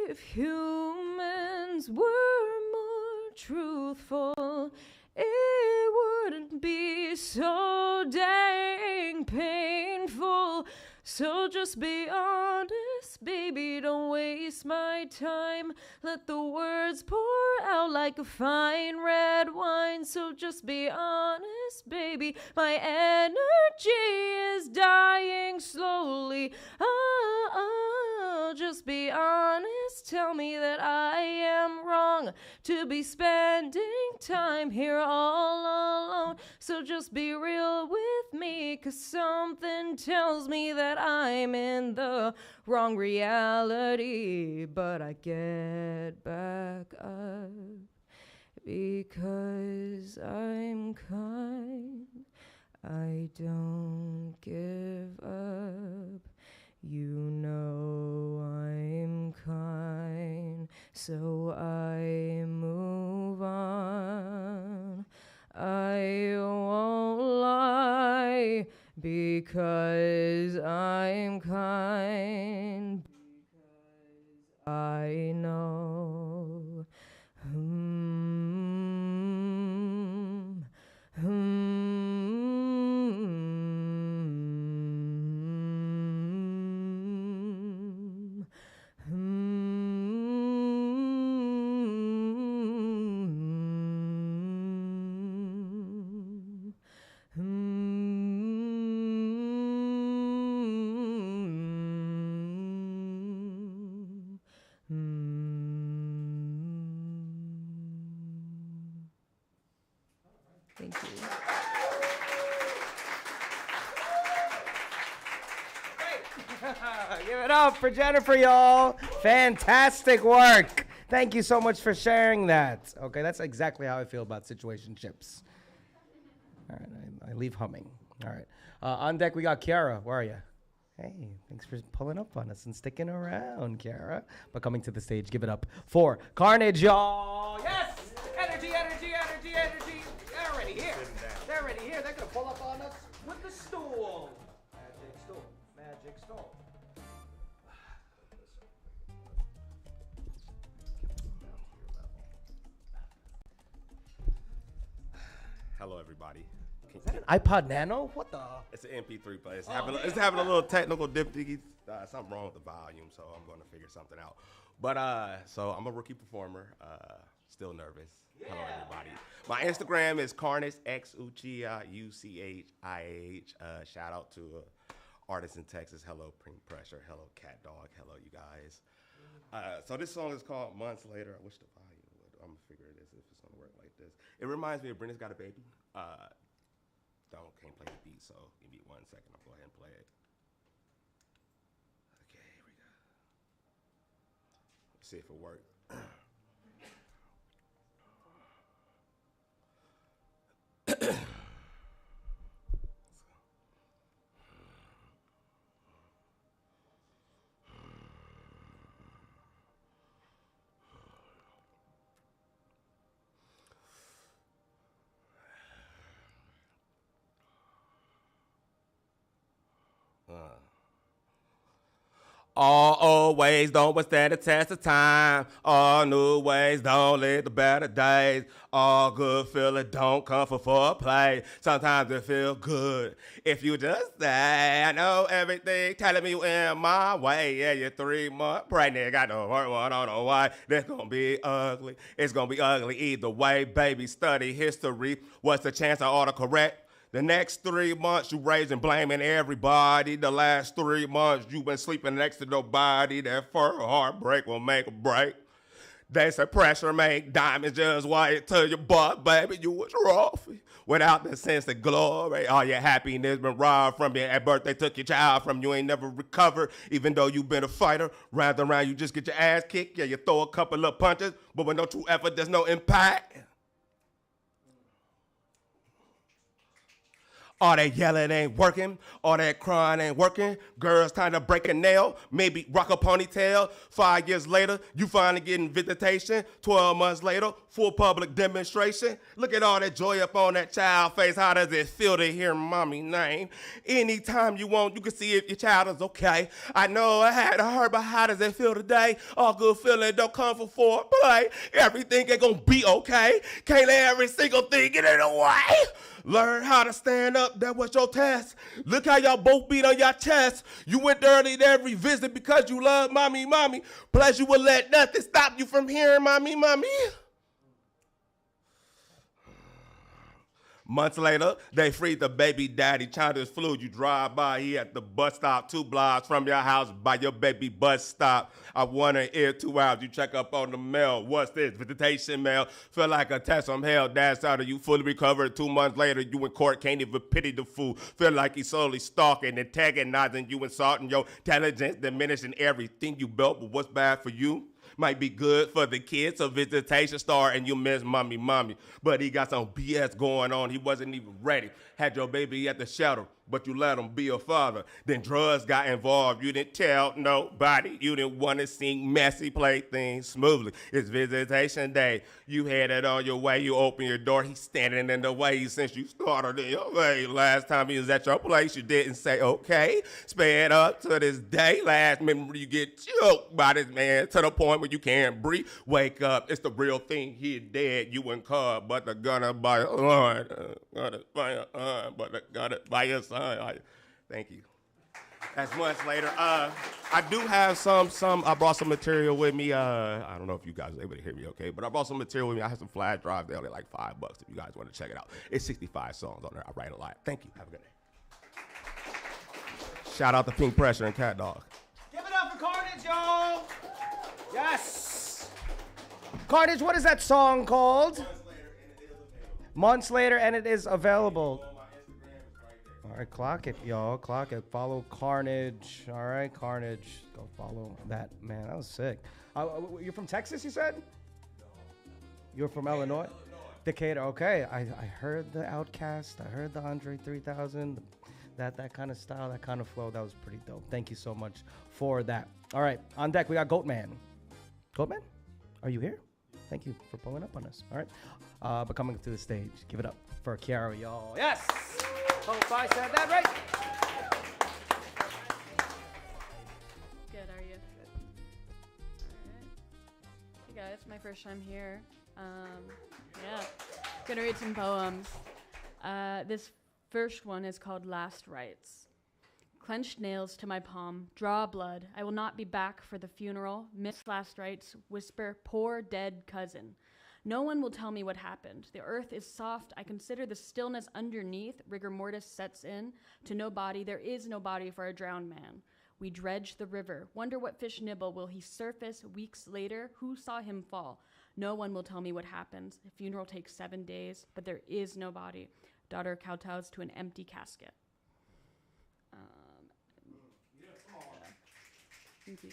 if humans were more truthful, it wouldn't be so dang painful. So just be honest, baby, don't waste my time. Let the words pour out like a fine red wine. So just be honest, baby, my energy is dying slowly. Oh, just be honest, tell me that I am wrong to be spending time here all alone. So just be real with me, 'cause something tells me that I'm in the wrong reality. But I get back up because I'm kind. I don't give up. You know I'm kind, so I move on. I won't lie because I'm kind. I know. Hmm. Hmm. Thank you. Give it up for Jennifer, y'all. Fantastic work. Thank you so much for sharing that. Okay, that's exactly how I feel about situationships. All right, I leave humming. All right. On deck, we got Kiara. Where are you? Hey, thanks for pulling up on us and sticking around, Kiara. But coming to the stage, give it up for Carnage, y'all. Yes! Energy, energy, energy, energy. They're already here. They're already here. They're going to pull up on us with the stool. Magic stool. Magic stool. Hello, everybody. Is that an iPod Nano? What the? It's an MP3 player. It's having a little technical difficulty. Something wrong with the volume, so I'm going to figure something out. But so I'm a rookie performer. Still nervous. Yeah. Hello, everybody. My Instagram is Carnage XUCHIAH. Shout out to artists in Texas. Hello, Pink Pressure. Hello, Cat Dog. Hello, you guys. So this song is called Months Later. I wish the volume would. I'm gonna figure this if it's gonna work like this. It reminds me of Brenda's Got a Baby. Can't play the beat, so give me 1 second. I'll go ahead and play it. Okay, here we go. Let's see if it works. All old ways don't withstand the test of time. All new ways don't lead to better days. All good feeling don't come for foreplay. Sometimes it feel good if you just say, I know everything telling me you in my way. Yeah, you're 3 months pregnant. Got the hurt one, I don't know why. This gonna be ugly. It's gonna be ugly either way. Baby, study history. What's the chance of autocorrect? The next 3 months, you raising, blaming everybody. The last 3 months, you been sleeping next to nobody. That first heartbreak will make a break. They say pressure make diamonds just white to your butt, baby. You was rough without the sense of glory. All your happiness been robbed from you. At birth, they took your child from you. Ain't never recovered, even though you been a fighter. Round and round, you just get your ass kicked. Yeah, you throw a couple of punches, but with no true effort, there's no impact. All that yelling ain't working. All that crying ain't working. Girls trying to break a nail, maybe rock a ponytail. 5 years later, you finally getting visitation. 12 months later, full public demonstration. Look at all that joy up on that child face. How does it feel to hear mommy name? Anytime you want, you can see if your child is okay. I know I had to hurt, but how does it feel today? All good feeling don't come for foreplay. Everything ain't gonna be okay. Can't let every single thing get in the way. Learn how to stand up, that was your test. Look how y'all both beat on your chest. You went early to every visit because you love mommy, mommy. Plus you would let nothing stop you from hearing mommy, mommy. Months later, they freed the baby daddy. China's flu. You drive by, he at the bus stop 2 blocks from your house by your baby bus stop. I wonder if 2 hours you check up on the mail. What's this? Visitation mail. Feel like a test from hell. Dad's out of you fully recovered. 2 months later, you in court, can't even pity the fool. Feel like he's slowly stalking, antagonizing you, insulting your intelligence, diminishing everything you built. But what's bad for you might be good for the kids. A visitation start and you miss mommy, mommy. But he got some BS going on. He wasn't even ready. Had your baby at the shelter. but you let him be a father. Then drugs got involved. You didn't tell nobody. You didn't want to sing messy, play things smoothly. It's visitation day. You headed on your way. You open your door. He's standing in the way since you started in your way. Last time he was at your place, you didn't say okay. Sped up to this day. Last memory, you get choked by this man to the point where you can't breathe. Wake up. It's the real thing. He dead. You in car, but the gunner by your line. But the gunner by your side. Thank you. That's months later. I do have some. I brought some material with me. I don't know if you guys are able to hear me okay, but I brought some material with me. I have some flash drives. They're like $5 if you guys want to check it out. It's 65 songs on there. I write a lot. Thank you. Have a good day. Shout out to Pink Pressure and Cat Dog. Give it up for Carnage, y'all. Yes. Carnage, what is that song called? Months Later, and it is available. All right, clock it, y'all. Clock it. Follow Carnage. All right, Carnage. Go follow that, man. That was sick. You're from Texas, you said? No. You're from Illinois? Decatur. Okay. I heard the Outkast. I heard the Andre 3000. That kind of style, that kind of flow. That was pretty dope. Thank you so much for that. All right, on deck, we got Goatman. Goatman, are you here? Thank you for pulling up on us. All right. But coming to the stage, give it up for Kiara, y'all. Yes! Hope I said that right. Good, are you? Alright. Hey guys, my first time here. Yeah, gonna read some poems. This first one is called Last Rites. Clenched nails to my palm, draw blood. I will not be back for the funeral. Miss last rites, whisper, poor dead cousin. No one will tell me what happened. The earth is soft. I consider the stillness underneath. Rigor mortis sets in. To no body, there is no body for a drowned man. We dredge the river. Wonder what fish nibble. Will he surface weeks later? Who saw him fall? No one will tell me what happened. The funeral takes 7 days, but there is no body. Daughter kowtows to an empty casket. Thank you.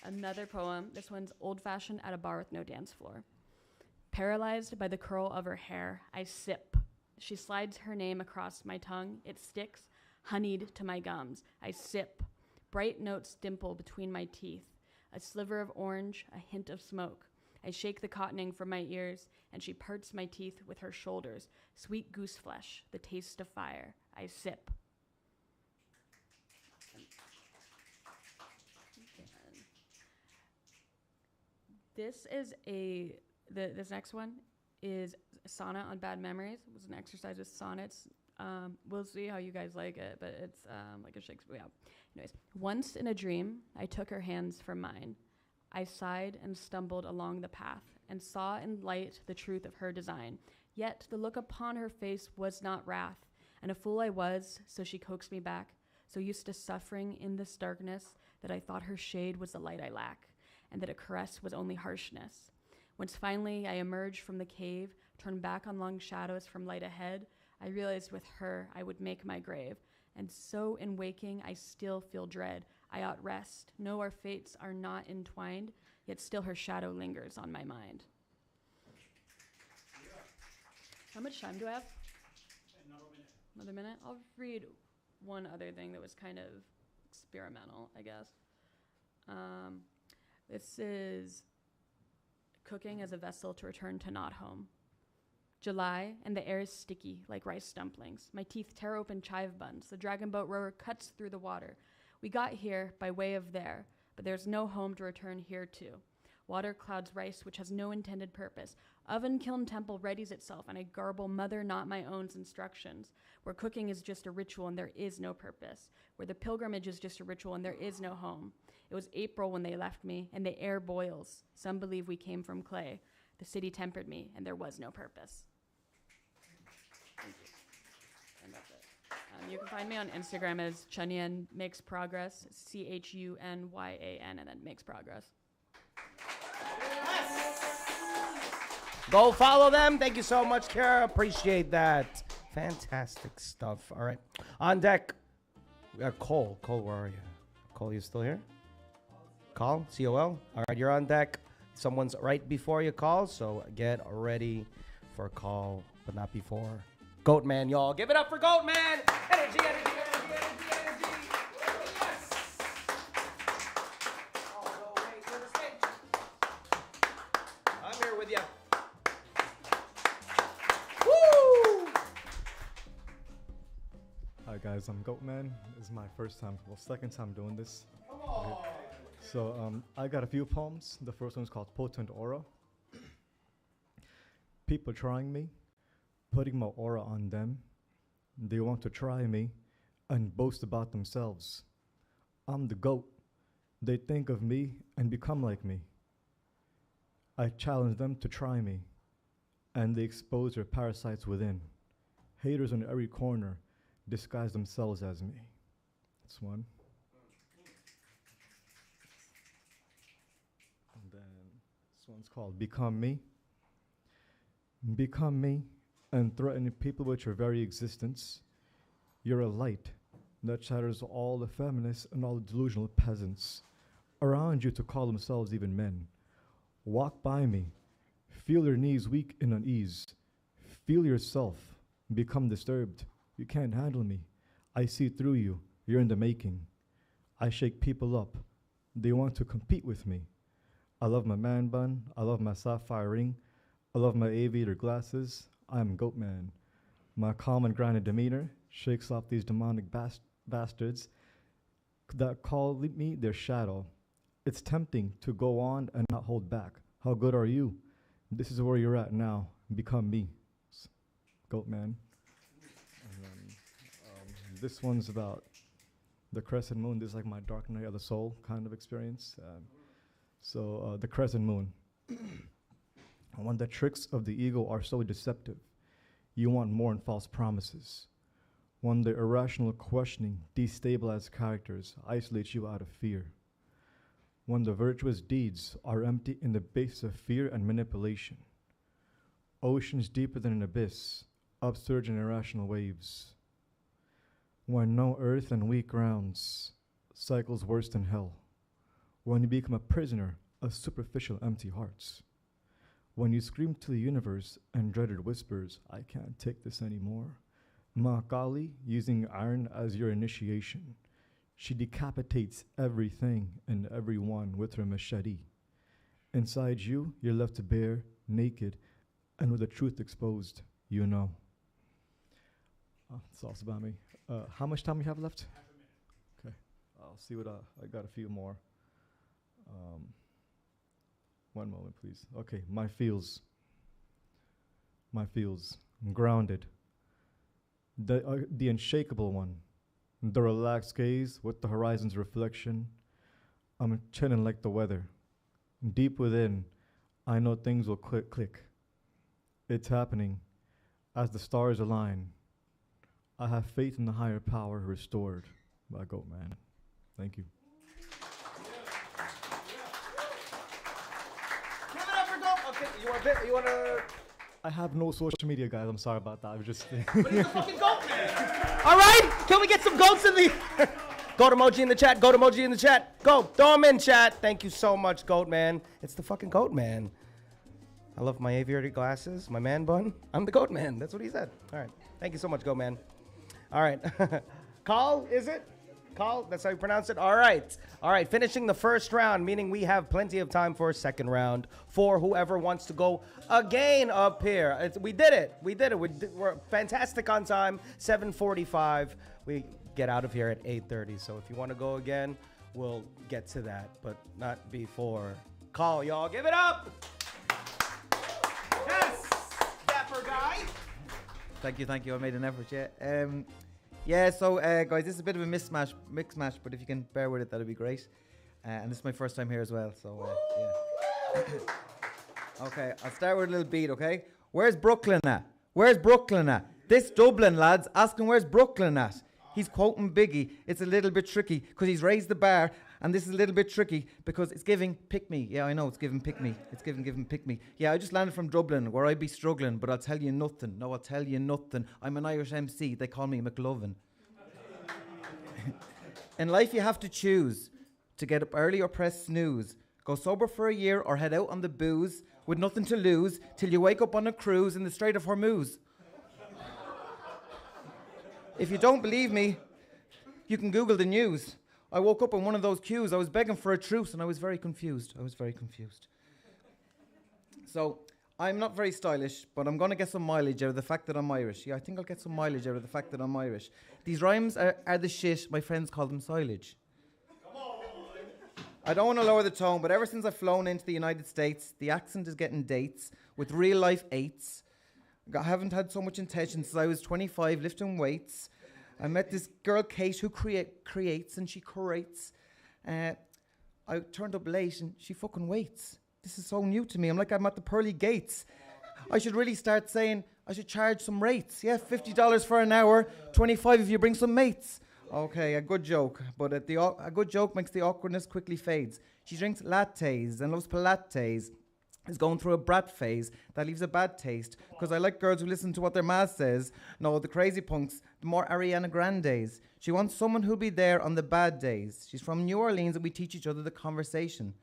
Another poem. This one's old-fashioned at a bar with no dance floor. Paralyzed by the curl of her hair, I sip. She slides her name across my tongue. It sticks, honeyed to my gums. I sip. Bright notes dimple between my teeth. A sliver of orange, a hint of smoke. I shake the cottoning from my ears, and she parts my teeth with her shoulders. Sweet goose flesh, the taste of fire. I sip. This is this next one is a sonnet on bad memories. It was an exercise with sonnets. We'll see how you guys like it, but it's like a Shakespeare. Yeah. Anyways, once in a dream, I took her hands from mine. I sighed and stumbled along the path and saw in light the truth of her design. Yet the look upon her face was not wrath, and a fool I was, so she coaxed me back, so used to suffering in this darkness that I thought her shade was the light I lack, and that a caress was only harshness. Once finally I emerged from the cave, turned back on long shadows from light ahead, I realized with her I would make my grave, and so in waking I still feel dread. I ought rest. No, our fates are not entwined, yet still her shadow lingers on my mind. How much time do I have? Another minute? I'll read one other thing that was kind of experimental, I guess. This is cooking as a vessel to return to not home. July, and the air is sticky like rice dumplings. My teeth tear open chive buns. The dragon boat rower cuts through the water. We got here by way of there, but there's no home to return here to. Water clouds rice, which has no intended purpose. Oven kiln temple readies itself, and I garble mother not my own's instructions, where cooking is just a ritual and there is no purpose, where the pilgrimage is just a ritual and there is no home. It was April when they left me, and the air boils. Some believe we came from clay. The city tempered me, and there was no purpose. Thank you. And that's it. You can find me on Instagram as Chunyan Makes Progress, CHUNYAN, and then Makes Progress. Go follow them. Thank you so much, Kara. Appreciate that. Fantastic stuff. All right. On deck, we got Cole. Cole, where are you? Cole, you still here? Call, C-O-L. All right, you're on deck. Someone's right before you call, so get ready for a call, but not before. Goatman, y'all. Give it up for Goatman. Energy, energy, energy, energy, energy. Yes. All the way to the stage. I'm here with you. Woo! Hi guys, I'm Goatman. This is my first time, well, second time doing this. Come on. So I got a few poems. The first one's called Potent Aura. People trying me, putting my aura on them. They want to try me and boast about themselves. I'm the GOAT. They think of me and become like me. I challenge them to try me, and they expose their parasites within. Haters on every corner disguise themselves as me. That's one. And then this one's called Become Me. Become me and threaten people with your very existence. You're a light that shatters all the feminists and all the delusional peasants around you to call themselves even men. Walk by me, feel your knees weak in unease. Feel yourself, become disturbed. You can't handle me. I see through you, you're in the making. I shake people up, they want to compete with me. I love my man bun, I love my sapphire ring, I love my aviator glasses, I'm Goatman. My calm and grounded demeanor shakes off these demonic bastards that call me their shadow. It's tempting to go on and not hold back. How good are you? This is where you're at now. Become me. Goatman. And then, this one's about the crescent moon. This is like my dark night of the soul kind of experience. So the crescent moon. When the tricks of the ego are so deceptive, you want more and false promises. When the irrational questioning destabilizes characters, isolates you out of fear. When the virtuous deeds are empty in the base of fear and manipulation. Oceans deeper than an abyss, upsurge in irrational waves. When no earth and weak grounds, cycles worse than hell. When you become a prisoner of superficial empty hearts. When you scream to the universe and dreaded whispers, I can't take this anymore. Ma Kali, using iron as your initiation. She decapitates everything and everyone with her machete. Inside you, you're left to bare, naked, and with the truth exposed, you know. That's all about me. How much time we have left? Half a minute. Okay, I'll see what I got a few more. One moment, please. Okay, my feels. I'm grounded. The unshakable one. The relaxed gaze with the horizon's reflection. I'm chilling like the weather. Deep within, I know things will click. It's happening as the stars align. I have faith in the higher power restored by Goatman. Thank you. Give it up for Goat. Okay, you want to? I have no social media, guys. I'm sorry about that. I was just. But he's a fucking goat man. All right, can we get some goats in the? Goat emoji in the chat. Goat emoji in the chat. Go, throw them in chat. Thank you so much, Goat Man. It's the fucking Goat Man. I love my aviator glasses, my man bun. I'm the Goat Man. That's what he said. All right, thank you so much, Goat Man. All right, Call, is it? Call, that's how you pronounce it? All right, finishing the first round, meaning we have plenty of time for a second round for whoever wants to go again up here. We did it. We're fantastic on time, 7:45. We get out of here at 8:30, so if you want to go again, we'll get to that, but not before. Call, y'all. Give it up. Yes, dapper guy. Thank you. I made an effort, yeah. So, guys, this is a bit of a mix match, but if you can bear with it, that'd be great. And this is my first time here as well, so, yeah. Okay, I'll start with a little beat, okay? Where's Brooklyn at? This Dublin lad's asking where's Brooklyn at? He's quoting Biggie. It's a little bit tricky, because he's raised the bar, and this is a little bit tricky, because it's giving pick me. Yeah, I know, it's giving pick me. It's giving pick me. Yeah, I just landed from Dublin, where I be struggling, but I'll tell you nothing. No, I'll tell you nothing. I'm an Irish MC. They call me McLovin. In life, you have to choose to get up early or press snooze. Go sober for a year or head out on the booze with nothing to lose till you wake up on a cruise in the Strait of Hormuz. If you don't believe me, you can Google the news. I woke up in one of those queues. I was begging for a truce and I was very confused. So I'm not very stylish, but I'm going to get some mileage out of the fact that I'm Irish. Yeah, I think I'll get some mileage out of the fact that I'm Irish. These rhymes are the shit. My friends call them silage. I don't want to lower the tone, but ever since I've flown into the United States, the accent is getting dates with real life eights. I haven't had so much intention since I was 25 lifting weights. I met this girl, Kate, who creates and she curates. I turned up late and she fucking waits. This is so new to me. I'm like I'm at the pearly gates. I should really start saying I should charge some rates. Yeah, $50 for an hour, 25 if you bring some mates. Okay, a good joke, but a good joke makes the awkwardness quickly fades. She drinks lattes and loves Pilates. Is going through a brat phase that leaves a bad taste. Because I like girls who listen to what their ma says. No, the crazy punks, the more Ariana Grandes. She wants someone who'll be there on the bad days. She's from New Orleans and we teach each other the conversation.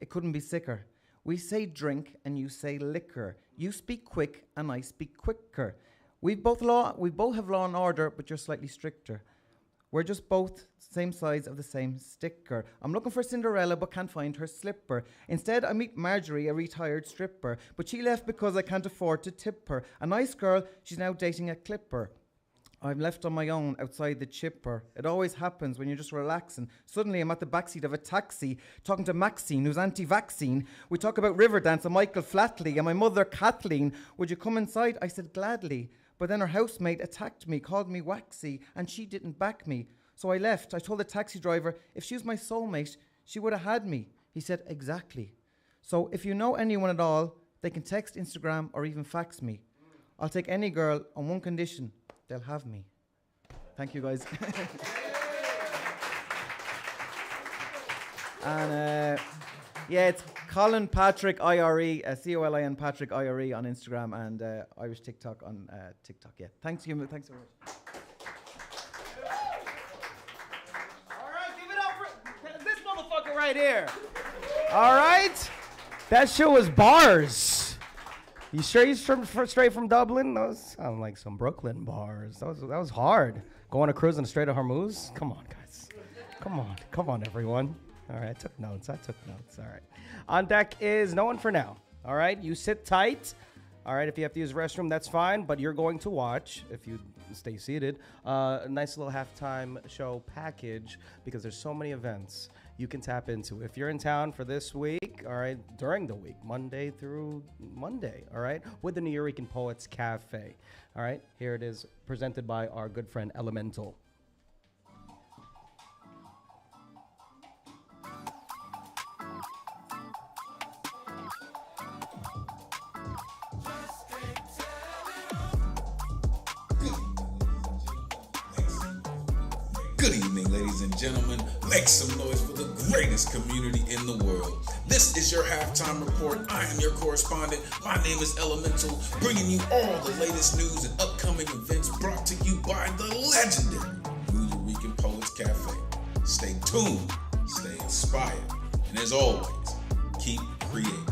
It couldn't be sicker. We say drink and you say liquor. You speak quick and I speak quicker. We both have law and order, but you're slightly stricter. We're just both same sides of the same sticker. I'm looking for Cinderella, but can't find her slipper. Instead, I meet Marjorie, a retired stripper. But she left because I can't afford to tip her. A nice girl, she's now dating a clipper. I'm left on my own outside the chipper. It always happens when you're just relaxing. Suddenly, I'm at the backseat of a taxi, talking to Maxine, who's anti-vaccine. We talk about Riverdance and Michael Flatley and my mother, Kathleen. Would you come inside? I said, gladly. But then her housemate attacked me, called me waxy, and she didn't back me. So I left. I told the taxi driver, if she was my soulmate, she would have had me. He said, exactly. So if you know anyone at all, they can text, Instagram, or even fax me. I'll take any girl on one condition. They'll have me. Thank you, guys. And yeah, it's Colin Patrick IRE, Colin Patrick IRE on Instagram and Irish TikTok on TikTok. Yeah, thanks very much. All right, give it up for this motherfucker right here. All right, that shit was bars. You sure he's straight from Dublin? Those sound like some Brooklyn bars. That was hard. Going to cruise in the Strait of Hormuz? Come on, guys. Come on, everyone. All right, I took notes. All right. On deck is no one for now. All right, you sit tight. All right, if you have to use the restroom, that's fine, but you're going to watch, if you stay seated, a nice little halftime show package because there's so many events you can tap into. If you're in town for this week, all right, during the week, Monday through Monday, all right, with the Nuyorican Poets Cafe. All right, here it is, presented by our good friend Elemental. Good evening, ladies and gentlemen. Make some noise for the greatest community in the world. This is your halftime report. I am your correspondent. My name is Elemental, bringing you all the latest news and upcoming events brought to you by the legendary Nuyorican Poets Cafe. Stay tuned, stay inspired, and as always, keep creating.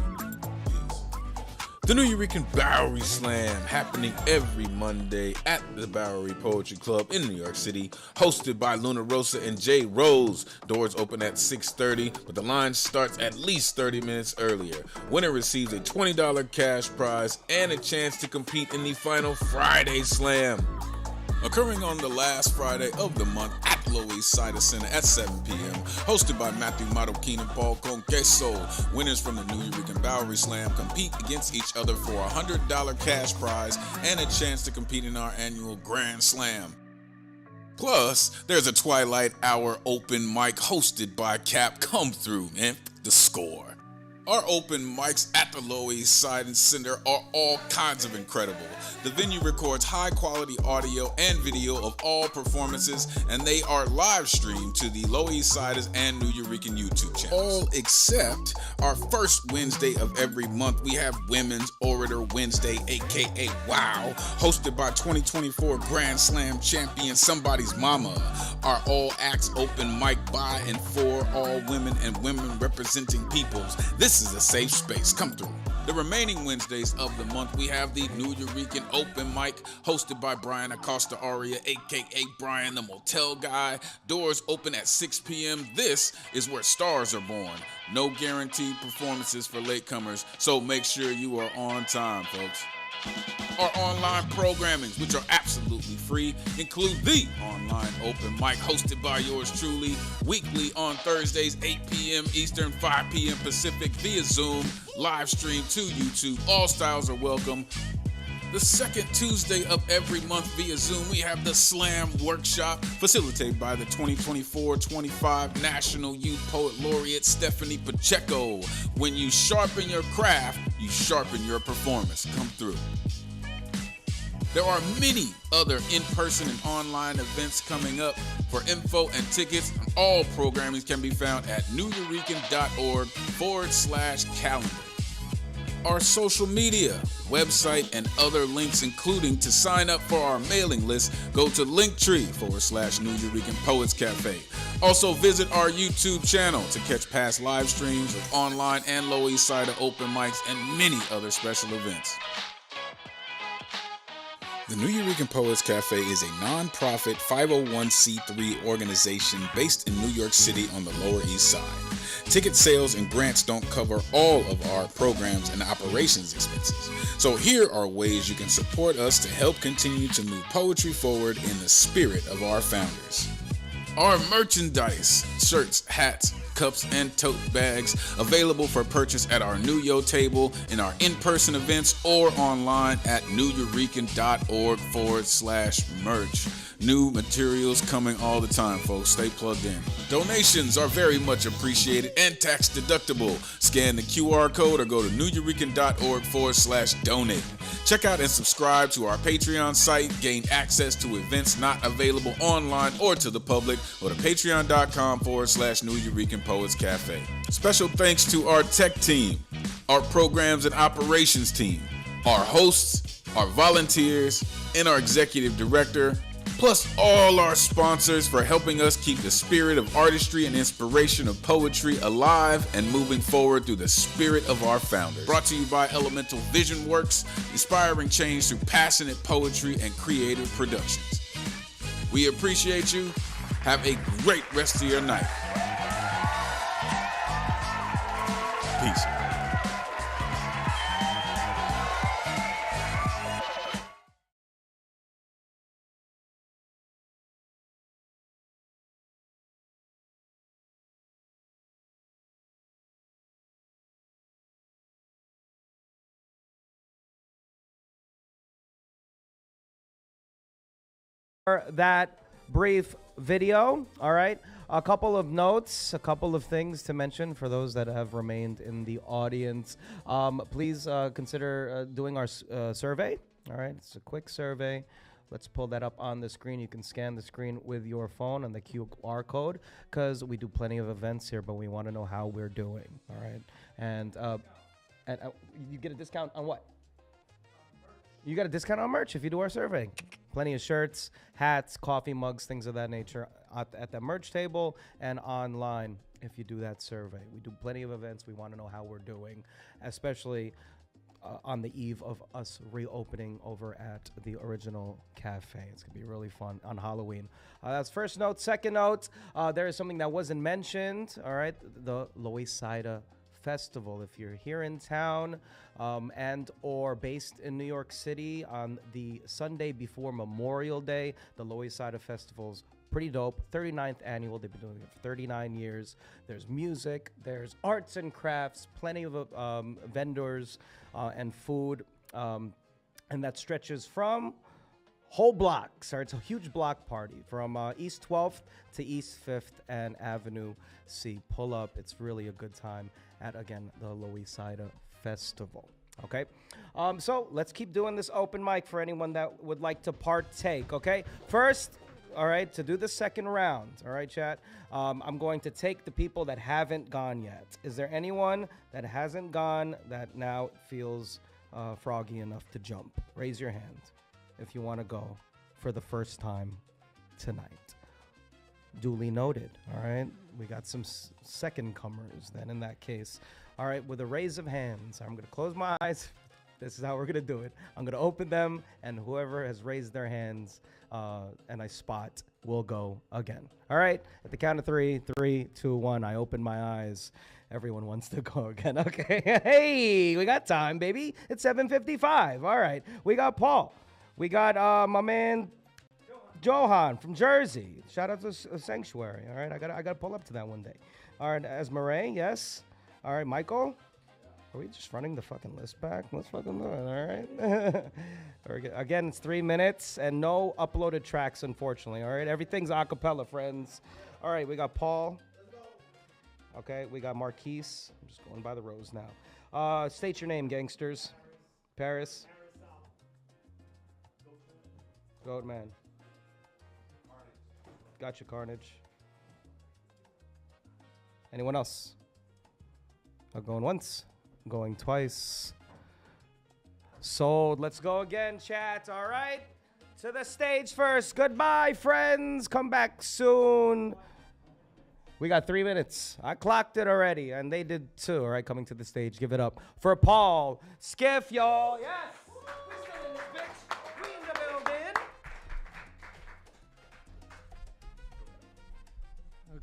The Nuyorican Bowery Slam, happening every Monday at the Bowery Poetry Club in New York City, hosted by Luna Rosa and Jay Rose. Doors open at 6:30, but the line starts at least 30 minutes earlier. Winner receives a $20 cash prize and a chance to compete in the final Friday Slam. Occurring on the last Friday of the month at Loisaida Center at 7 p.m., hosted by Matthew Marroquin and Paul Conqueso. Winners from the Nuyorican Bowery Slam compete against each other for a $100 cash prize and a chance to compete in our annual Grand Slam. Plus, there's a Twilight Hour open mic hosted by Cap Come Through, man. The score. Our open mics at the Loisaida Center are all kinds of incredible. The venue records high-quality audio and video of all performances, and they are live streamed to the Loisaida's and Nuyorican YouTube channels. All except our first Wednesday of every month, we have Women's Orator Wednesday, aka WOW, hosted by 2024 Grand Slam champion Somebody's Mama. Our all-acts open mic by and for all women and women representing peoples. This is a safe space. Come through. The remaining Wednesdays of the month, we have the Nuyorican Open Mic, hosted by Brian Acosta Aria, a.k.a. Brian the Motel Guy. Doors open at 6 p.m. This is where stars are born. No guaranteed performances for latecomers, so make sure you are on time, folks. Our online programmings, which are absolutely free, include the online open mic hosted by yours truly, weekly on Thursdays, 8 p.m. Eastern, 5 p.m. Pacific via Zoom, live stream to YouTube. All styles are welcome. The second Tuesday of every month via Zoom, we have the Slam Workshop, facilitated by the 2024-25 National Youth Poet Laureate Stephanie Pacheco. When you sharpen your craft, you sharpen your performance. Come through. There are many other in-person and online events coming up. For info and tickets, all programming can be found at nuyorican.org/calendar. Our social media, website, and other links, including to sign up for our mailing list, go to linktree/Nuyorican Poets Cafe. Also visit our YouTube channel to catch past live streams of online and Loisaida open mics and many other special events. The Nuyorican Poets Cafe is a non-profit 501c3 organization based in New York City on the Lower East Side. Ticket sales and grants don't cover all of our programs and operations expenses. So here are ways you can support us to help continue to move poetry forward in the spirit of our founders. Our merchandise, shirts, hats, cups, and tote bags available for purchase at our Nuyo table, in our in-person events, or online at nuyorican.org/merch. New materials coming all the time, folks. Stay plugged in. Donations are very much appreciated and tax deductible. Scan the QR code or go to nuyorican.org/donate. Check out and subscribe to our Patreon site. Gain access to events not available online or to the public. Go to patreon.com/Nuyorican Poets Cafe. Special thanks to our tech team, our programs and operations team, our hosts, our volunteers, and our executive director, plus all our sponsors for helping us keep the spirit of artistry and inspiration of poetry alive and moving forward through the spirit of our founders. Brought to you by Elemental Vision Works, inspiring change through passionate poetry and creative productions. We appreciate you. Have a great rest of your night. Peace. That brief video. All right, a couple of notes, a couple of things to mention for those that have remained in the audience. Please consider doing our survey. All right, it's a quick survey. Let's pull that up on the screen. You can scan the screen with your phone on the QR code, because we do plenty of events here, but we want to know how we're doing. All right, and you get a discount on what? You got a discount on merch if you do our survey. Plenty of shirts, hats, coffee mugs, things of that nature at the merch table and online if you do that survey. We do plenty of events. We want to know how we're doing, especially on the eve of us reopening over at the original cafe. It's going to be really fun on Halloween. That's first note. Second note, there is something that wasn't mentioned, all right, the Loisaida Festival. If you're here in town and or based in New York City on the Sunday before Memorial Day, the Loisaida Festival's pretty dope. 39th annual. They've been doing it for 39 years. There's music, there's arts and crafts, plenty of vendors and food, and that stretches from whole blocks. It's a huge block party from East 12th to East 5th and Avenue C. Pull up. It's really a good time at, again, the Loisaida Festival. Okay, so let's keep doing this open mic for anyone that would like to partake. Okay, first, all right, to do the second round. All right, chat. I'm going to take the people that haven't gone yet. Is there anyone that hasn't gone that now feels froggy enough to jump? Raise your hand if you want to go for the first time tonight. Duly noted. All right, we got some second comers then in that case. All right, with a raise of hands. I'm going to close my eyes. This is how we're going to do it. I'm going to open them, and whoever has raised their hands and I spot will go again. All right, at the count of 3, 3, 2, 1, I open my eyes. Everyone wants to go again. Okay, hey, we got time, baby. It's 7:55. All right, we got Paul. We got my man Johan from Jersey. Shout out to Sanctuary. All right, I got to pull up to that one day. All right, Esmeralda, yes. All right, Michael. Are we just running the fucking list back? Let's fucking do it, all right? Again, it's 3 minutes and no uploaded tracks, unfortunately, all right? Everything's a cappella, friends. All right, we got Paul. Okay, we got Marquise. I'm just going by the rows now. State your name, gangsters. Paris. Goat man. Gotcha, Carnage. Anyone else? I'm going once. Going twice. Sold. Let's go again, chat. All right. To the stage first. Goodbye, friends. Come back soon. We got 3 minutes. I clocked it already, and they did too. All right, coming to the stage. Give it up for Paul Skiff, y'all. Yes. We still in this bitch. We in the building.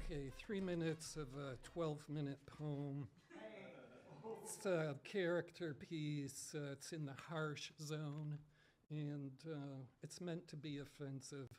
Okay, 3 minutes of a 12-minute poem. It's a character piece. It's in the harsh zone, and it's meant to be offensive.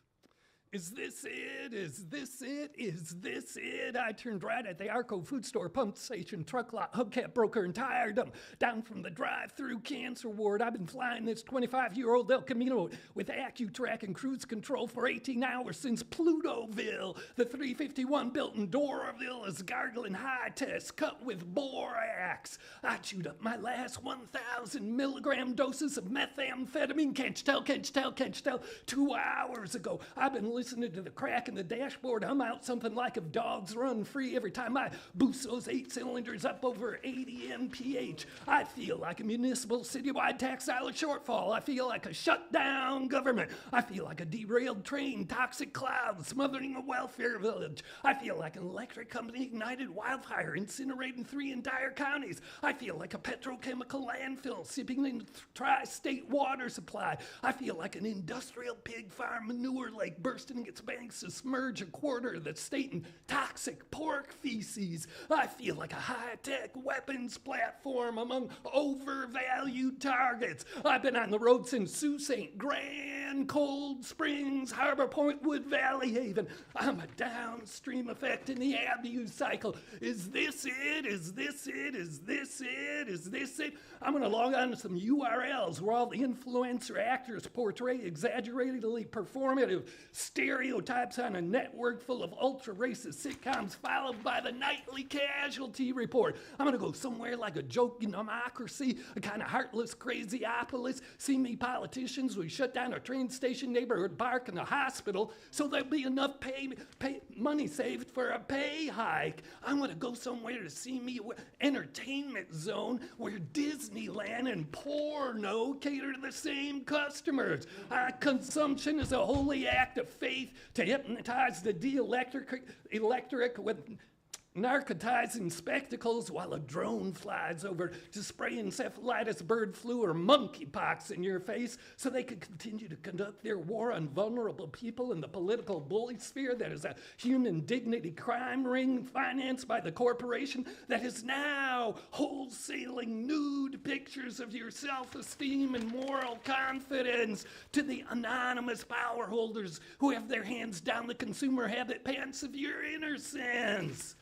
Is this it? Is this it? Is this it? I turned right at the Arco food store, pump station, truck lot, hubcap broker, and tired them down from the drive-through cancer ward. I've been flying this 25-year-old El Camino with AccuTrack and cruise control for 18 hours since Plutoville. The 351 built in Doraville is gargling high test cut with borax. I chewed up my last 1,000 milligram doses of methamphetamine. Can't you tell? 2 hours ago, I've been listening to the crack in the dashboard hum out something like "If Dogs Run Free" every time I boost those 8 cylinders up over 80 mph. I feel like a municipal citywide tax dollar shortfall. I feel like a shutdown government. I feel like a derailed train, toxic clouds smothering a welfare village. I feel like an electric company ignited wildfire, incinerating 3 entire counties. I feel like a petrochemical landfill sipping in tri-state water supply. I feel like an industrial pig farm manure lake bursting its banks to submerge a quarter of the state in toxic pork feces. I feel like a high-tech weapons platform among overvalued targets. I've been on the road since Sault Ste. Grand, Cold Springs, Harbor Point, Wood Valley, Haven. I'm a downstream effect in the abuse cycle. Is this it? Is this it? Is this it? Is this it? I'm going to log on to some URLs where all the influencer actors portray exaggeratedly performative stereotypes on a network full of ultra-racist sitcoms, followed by the nightly casualty report. I'm gonna go somewhere like a joking democracy, a kind of heartless crazyopolis. See me politicians, we shut down a train station, neighborhood park, and a hospital, so there'll be enough money saved for a pay hike. I'm gonna go somewhere to see me entertainment zone where Disneyland and porno cater to the same customers. Consumption is a holy act of faith to hypnotize the electric with narcotizing spectacles while a drone flies over to spray encephalitis, bird flu, or monkeypox in your face so they can continue to conduct their war on vulnerable people in the political bully sphere that is a human dignity crime ring financed by the corporation that is now wholesaling nude pictures of your self-esteem and moral confidence to the anonymous power holders who have their hands down the consumer habit pants of your innocence.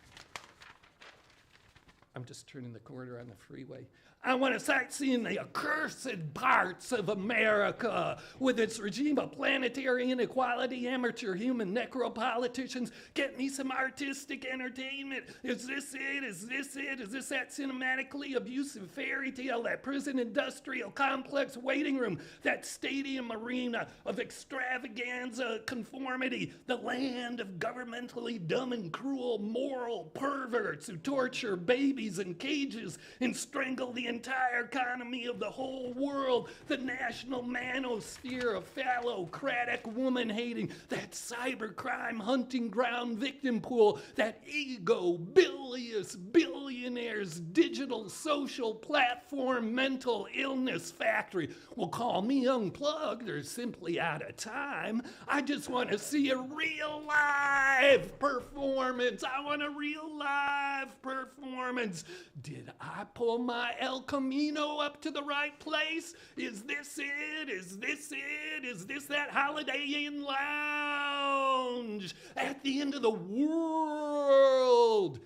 I'm just turning the corner on the freeway. I want to sightsee in the accursed parts of America with its regime of planetary inequality, amateur human necropoliticians. Get me some artistic entertainment. Is this it? Is this it? Is this that cinematically abusive fairy tale, that prison industrial complex waiting room, that stadium arena of extravaganza conformity, the land of governmentally dumb and cruel moral perverts who torture babies puppies in cages and strangle the entire economy of the whole world, the national manosphere of phallocratic woman-hating, that cybercrime hunting ground victim pool, that ego-bilious billionaires digital social platform mental illness factory. Well, call me unplugged or simply out of time. I just want to see a real live performance. I want a real live performance. Did I pull my El Camino up to the right place? Is this it? Is this it? Is this that Holiday Inn lounge at the end of the world?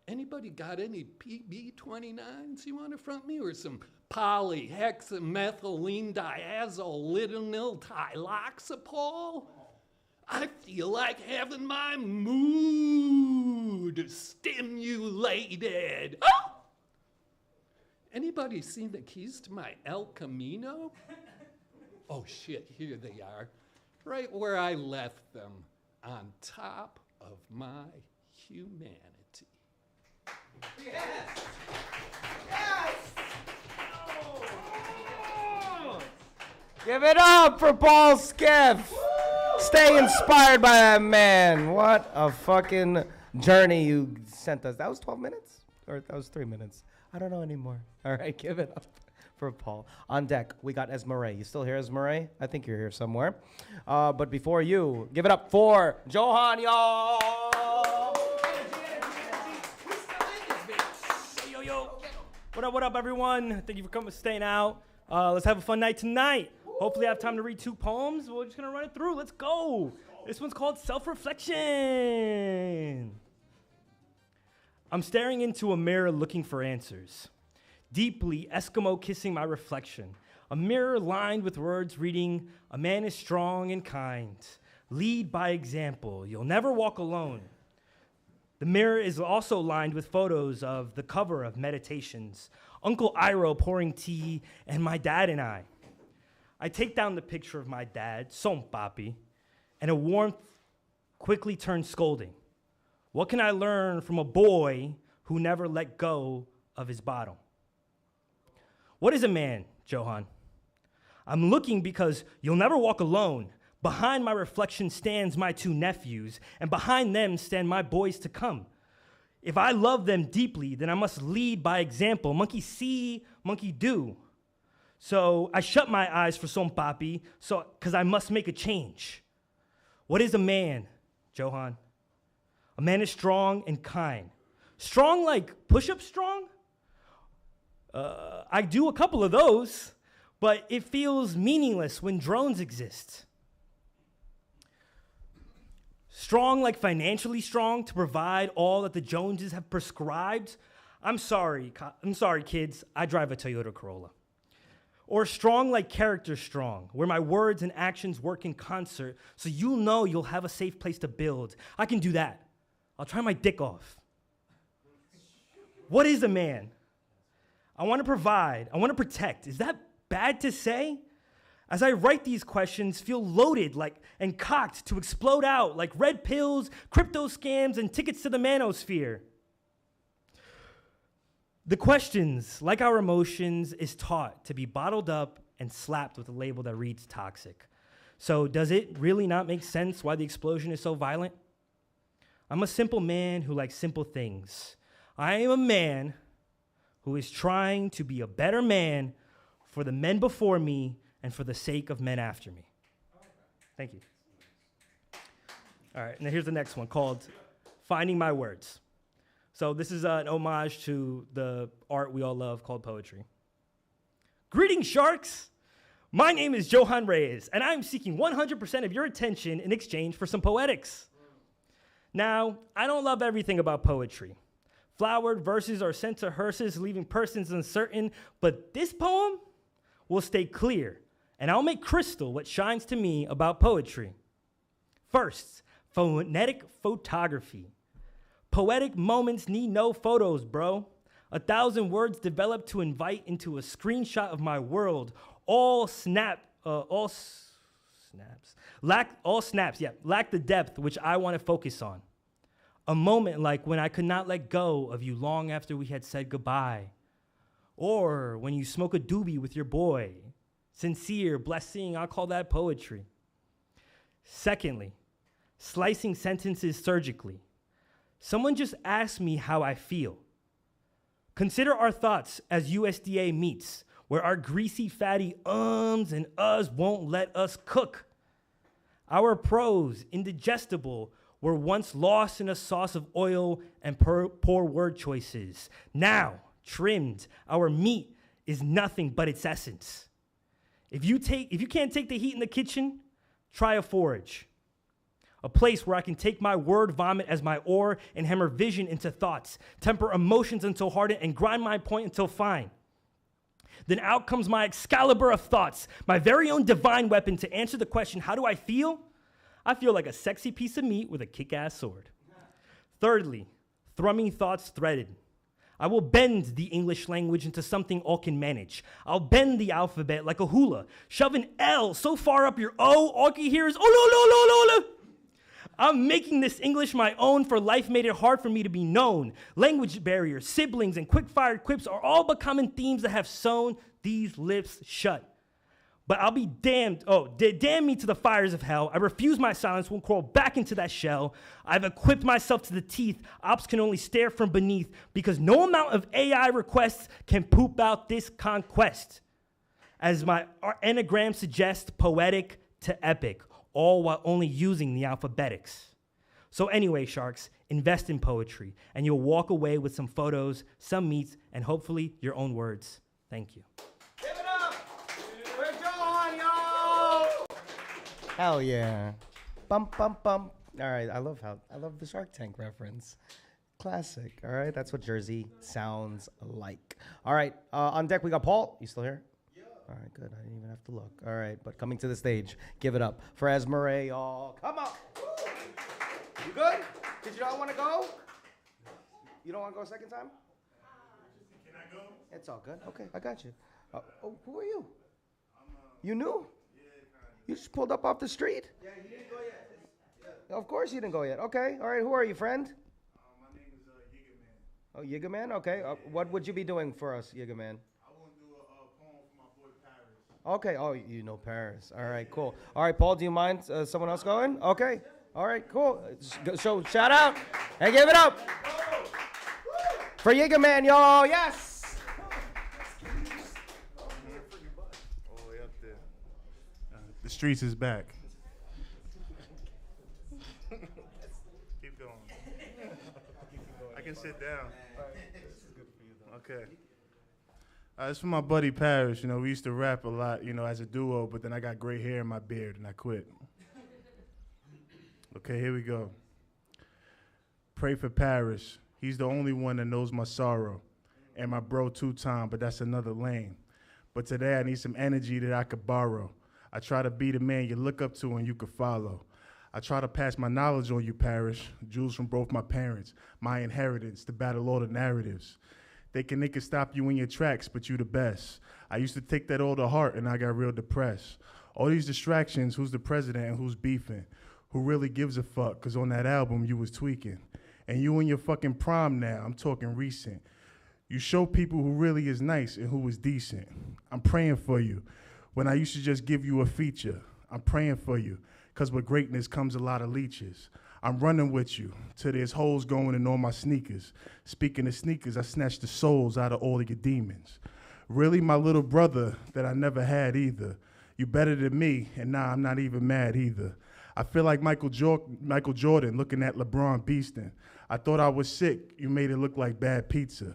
Anybody got any PB29s you want to front me, or some polyhexamethylene diazolidonyl tyloxapol? I feel like having my mood stimulated. Oh! Anybody seen the keys to my El Camino? Oh shit, here they are. Right where I left them, on top of my humanity. Yes! Yes! Oh! Give it up for Paul Skiff! Stay inspired by that man. What a fucking journey you sent us. That was 12 minutes? Or that was 3 minutes? I don't know anymore. All right, give it up for Paul. On deck, we got Esmeralda. You still here, Esmeralda? I think you're here somewhere. But before you, give it up for Johan, y'all! What up, everyone? Thank you for coming, staying out. Let's have a fun night tonight. Hopefully I have time to read 2 poems. We're just going to run it through. Let's go. This one's called Self-Reflection. I'm staring into a mirror looking for answers. Deeply Eskimo kissing my reflection. A mirror lined with words reading, "A man is strong and kind. Lead by example. You'll never walk alone." The mirror is also lined with photos of the cover of Meditations, Uncle Iro pouring tea, and my dad and I. I take down the picture of my dad, Son Papi, and a warmth quickly turns scolding. What can I learn from a boy who never let go of his bottle? What is a man, Johan? I'm looking because you'll never walk alone. Behind my reflection stands my 2 nephews, and behind them stand my boys to come. If I love them deeply, then I must lead by example. Monkey see, monkey do. So I shut my eyes for Son Papi, because I must make a change. What is a man, Johan? A man is strong and kind. Strong like push-up strong? I do a couple of those, but it feels meaningless when drones exist. Strong like financially strong to provide all that the Joneses have prescribed? I'm sorry, kids, I drive a Toyota Corolla. Or strong like character strong, where my words and actions work in concert so you'll know you'll have a safe place to build. I can do that. I'll try my dick off. What is a man? I want to provide, I want to protect. Is that bad to say? As I write these questions, feel loaded and cocked to explode out like red pills, crypto scams, and tickets to the manosphere. The questions, like our emotions, is taught to be bottled up and slapped with a label that reads toxic. So does it really not make sense why the explosion is so violent? I'm a simple man who likes simple things. I am a man who is trying to be a better man for the men before me and for the sake of men after me. Thank you. All right, and here's the next one called Finding My Words. So this is an homage to the art we all love called poetry. Greetings, sharks! My name is Johan Reyes, and I'm seeking 100% of your attention in exchange for some poetics. Now, I don't love everything about poetry. Flowered verses are sent to hearses, leaving persons uncertain, but this poem will stay clear, and I'll make crystal what shines to me about poetry. First, phonetic photography. Poetic moments need no photos, bro. 1,000 words developed to invite into a screenshot of my world. All snaps lack the depth which I want to focus on. A moment like when I could not let go of you long after we had said goodbye. Or when you smoke a doobie with your boy. Sincere, blessing, I'll call that poetry. Secondly, slicing sentences surgically. Someone just asked me how I feel. Consider our thoughts as USDA meats, where our greasy, fatty ums and uhs won't let us cook. Our prose, indigestible, were once lost in a sauce of oil and poor word choices. Now, trimmed, our meat is nothing but its essence. If you can't take the heat in the kitchen, try a forage. A place where I can take my word vomit as my ore and hammer vision into thoughts, temper emotions until hardened, and grind my point until fine. Then out comes my Excalibur of thoughts, my very own divine weapon to answer the question, how do I feel? I feel like a sexy piece of meat with a kick-ass sword. Thirdly, thrumming thoughts threaded. I will bend the English language into something all can manage. I'll bend the alphabet like a hula, shove an L so far up your O, all you hear is oh, I'm making this English my own, for life made it hard for me to be known. Language barriers, siblings, and quick-fired quips are all but common themes that have sewn these lips shut. But I'll be damned, damn me to the fires of hell. I refuse my silence, won't crawl back into that shell. I've equipped myself to the teeth. Ops can only stare from beneath, because no amount of AI requests can poop out this conquest. As my anagram suggests, poetic to epic, all while only using the alphabetics. So anyway, sharks, invest in poetry, and you'll walk away with some photos, some meats, and hopefully your own words. Thank you. Give it up! We're going, yo! Hell yeah. Bump, bump, bump. All right, I love the Shark Tank reference. Classic, all right? That's what Jersey sounds like. All right, on deck we got Paul. You still here? All right, good. I didn't even have to look. All right, but coming to the stage, give it up for Esmeralda, y'all. Come on. You good? Did you not want to go? You don't want to go a second time? Can I go? It's all good. Okay, I got you. Who are you? You new? Yeah, kind of. You just pulled up off the street? Yeah, he didn't go yet. Yeah. Of course you didn't go yet. Okay, all right. Who are you, friend? My name is Yiga Man. Oh, Yiga Man? Okay. What would you be doing for us, Yiga Man? Okay. Oh, you know Paris. All right, cool. All right, Paul, do you mind someone else going? Okay. All right, cool. So shout out and give it up for Yiga Man, y'all. Yes. All the way up there. The streets is back. Keep going. I can sit down. Okay. It's for my buddy Parrish. You know, we used to rap a lot, you know, as a duo, but then I got gray hair in my beard and I quit. Okay, here we go. Pray for Parrish. He's the only one that knows my sorrow. And my bro two-time, but that's another lane. But today I need some energy that I could borrow. I try to be the man you look up to and you could follow. I try to pass my knowledge on you, Parrish. Jewels from both my parents, my inheritance, to battle all the narratives. They can stop you in your tracks, but you the best. I used to take that all to heart, and I got real depressed. All these distractions, who's the president and who's beefing? Who really gives a fuck? Because on that album, you was tweaking. And you in your fucking prime now, I'm talking recent. You show people who really is nice and who is decent. I'm praying for you. When I used to just give you a feature, I'm praying for you. Because with greatness comes a lot of leeches. I'm running with you till there's holes going in all my sneakers. Speaking of sneakers, I snatched the souls out of all of your demons. Really, my little brother that I never had either. You better than me, and nah, I'm not even mad either. I feel like Michael Jordan looking at LeBron beasting. I thought I was sick, you made it look like bad pizza.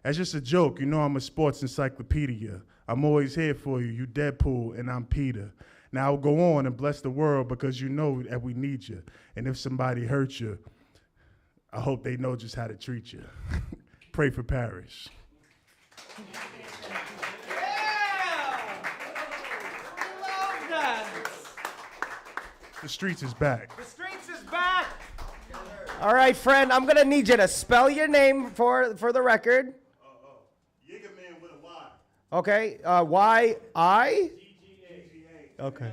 That's just a joke, you know I'm a sports encyclopedia. I'm always here for you, you Deadpool, and I'm Peter. Now I'll go on and bless the world because you know that we need you. And if somebody hurts you, I hope they know just how to treat you. Pray for Parrish. Love that. The streets is back. The streets is back. All right, friend, I'm going to need you to spell your name for the record. Yiga Man with a Y. Okay, Y-I? Okay.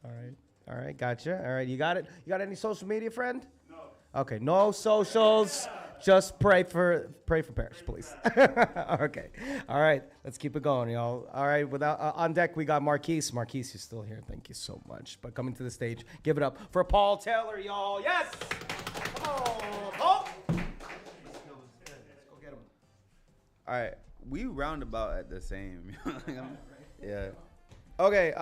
All right, gotcha. All right, you got it? You got any social media, friend? No. Okay, no socials. Just pray for Paris, please. Okay. All right. Let's keep it going, y'all. All right. Without on deck, we got Marquise. Marquise, you're still here. Thank you so much. But coming to the stage, give it up for Paul Taylor, y'all. Yes. Come on, Paul. Let's go get him. All right. We roundabout at the same. Yeah. Okay.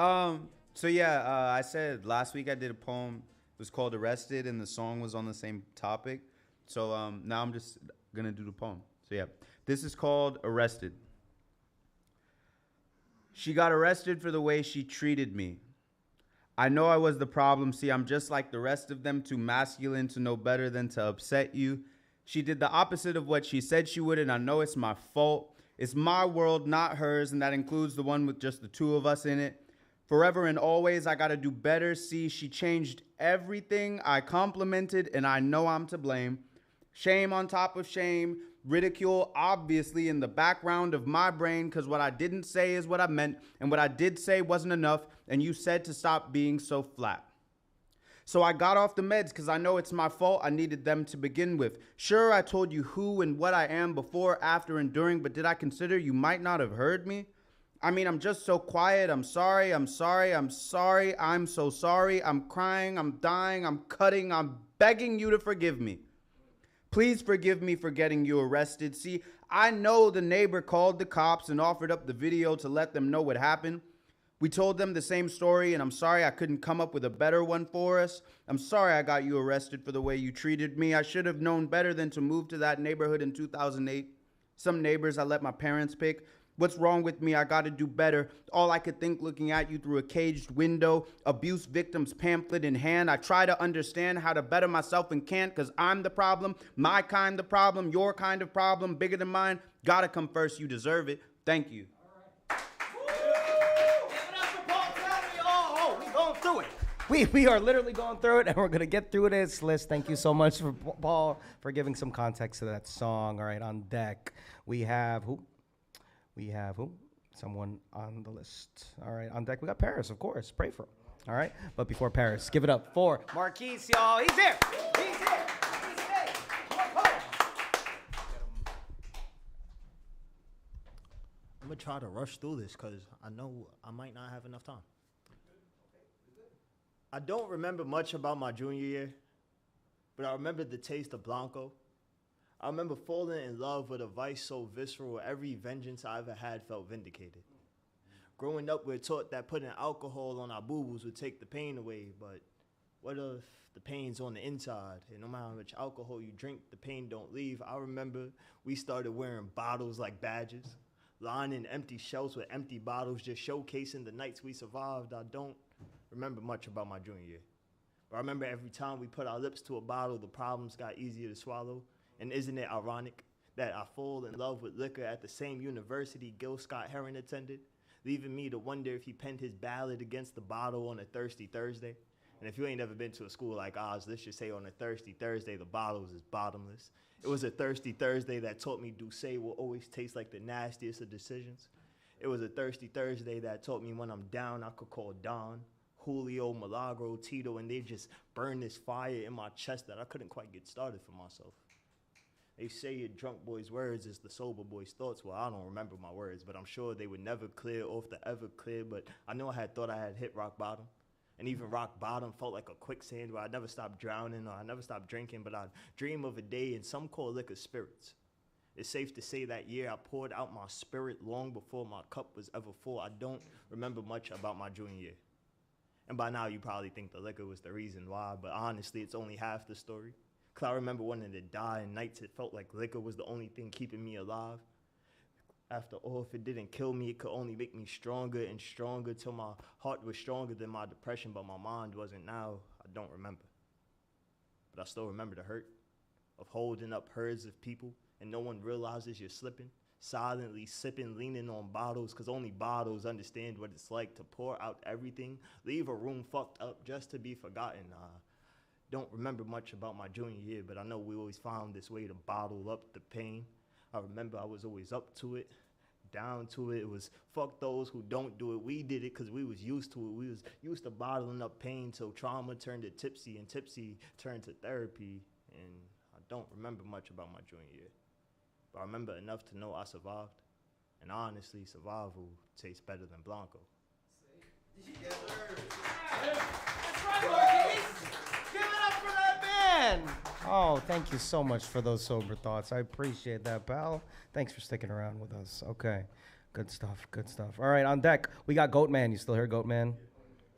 So yeah, I said last week I did a poem. It was called "Arrested," and the song was on the same topic. So now I'm just gonna do the poem. So yeah, this is called "Arrested." She got arrested for the way she treated me. I know I was the problem. See, I'm just like the rest of them, too masculine to know better than to upset you. She did the opposite of what she said she would, and I know it's my fault. It's my world, not hers, and that includes the one with just the two of us in it. Forever and always, I gotta do better. See, she changed everything I complimented, and I know I'm to blame. Shame on top of shame, ridicule obviously in the background of my brain, because what I didn't say is what I meant, and what I did say wasn't enough, and you said to stop being so flat. So I got off the meds because I know it's my fault. I needed them to begin with. Sure, I told you who and what I am before, after, and during, but did I consider you might not have heard me? I mean, I'm just so quiet. I'm sorry. I'm sorry. I'm sorry. I'm so sorry. I'm crying. I'm dying. I'm cutting. I'm begging you to forgive me. Please forgive me for getting you arrested. See, I know the neighbor called the cops and offered up the video to let them know what happened. We told them the same story, and I'm sorry I couldn't come up with a better one for us. I'm sorry I got you arrested for the way you treated me. I should have known better than to move to that neighborhood in 2008. Some neighbors I let my parents pick. What's wrong with me? I got to do better. All I could think looking at you through a caged window, abuse victims pamphlet in hand. I try to understand how to better myself and can't because I'm the problem, my kind the problem, your kind of problem, bigger than mine. Gotta come first. You deserve it. Thank you. We are literally going through it, and we're going to get through this list. Thank you so much for Paul for giving some context to that song. All right, on deck, we have who? We have who? Someone on the list. All right, on deck, we got Paris, of course. Pray for him. All right, but before Paris, give it up for Marquise, y'all. He's here. He's here. He's here. Come on. I'm going to try to rush through this because I know I might not have enough time. I don't remember much about my junior year, but I remember the taste of Blanco. I remember falling in love with a vice so visceral, every vengeance I ever had felt vindicated. Growing up, we're taught that putting alcohol on our boo-boos would take the pain away, but what if the pain's on the inside, and no matter how much alcohol you drink, the pain don't leave? I remember we started wearing bottles like badges, lining empty shelves with empty bottles, just showcasing the nights we survived. I don't remember much about my junior year, but I remember every time we put our lips to a bottle, the problems got easier to swallow. And isn't it ironic that I fall in love with liquor at the same university Gil Scott-Heron attended, leaving me to wonder if he penned his ballad against the bottle on a thirsty Thursday? And if you ain't ever been to a school like ours, let's just say on a thirsty Thursday, the bottles is bottomless. It was a thirsty Thursday that taught me Douce will always taste like the nastiest of decisions. It was a thirsty Thursday that taught me when I'm down, I could call Don, Julio, Milagro, Tito, and they just burned this fire in my chest that I couldn't quite get started for myself. They say a drunk boy's words is the sober boy's thoughts. Well, I don't remember my words, but I'm sure they would never clear off the ever clear. But I know I thought I had hit rock bottom. And even rock bottom felt like a quicksand where I never stopped drowning or I never stopped drinking, but I'd dream of a day and some call liquor spirits. It's safe to say that year I poured out my spirit long before my cup was ever full. I don't remember much about my junior year. And by now you probably think the liquor was the reason why, but honestly it's only half the story. Cause I remember wanting to die, and nights it felt like liquor was the only thing keeping me alive. After all, if it didn't kill me, it could only make me stronger and stronger till my heart was stronger than my depression, but my mind wasn't. Now I don't remember. But I still remember the hurt of holding up herds of people, and no one realizes you're slipping, silently sipping, leaning on bottles, cause only bottles understand what it's like to pour out everything, leave a room fucked up just to be forgotten. Don't remember much about my junior year, but I know we always found this way to bottle up the pain. I remember I was always up to it, down to it. It was fuck those who don't do it. We did it because we was used to it. We was used to bottling up pain till trauma turned to tipsy, and tipsy turned to therapy. and I don't remember much about my junior year. But I remember enough to know I survived, and honestly, survival tastes better than Blanco. That's right, Marquise. Give it up for that man. Oh, thank you so much for those sober thoughts. I appreciate that, pal. Thanks for sticking around with us. Okay. Good stuff. Good stuff. All right, on deck, we got Goatman. You still here, Goatman?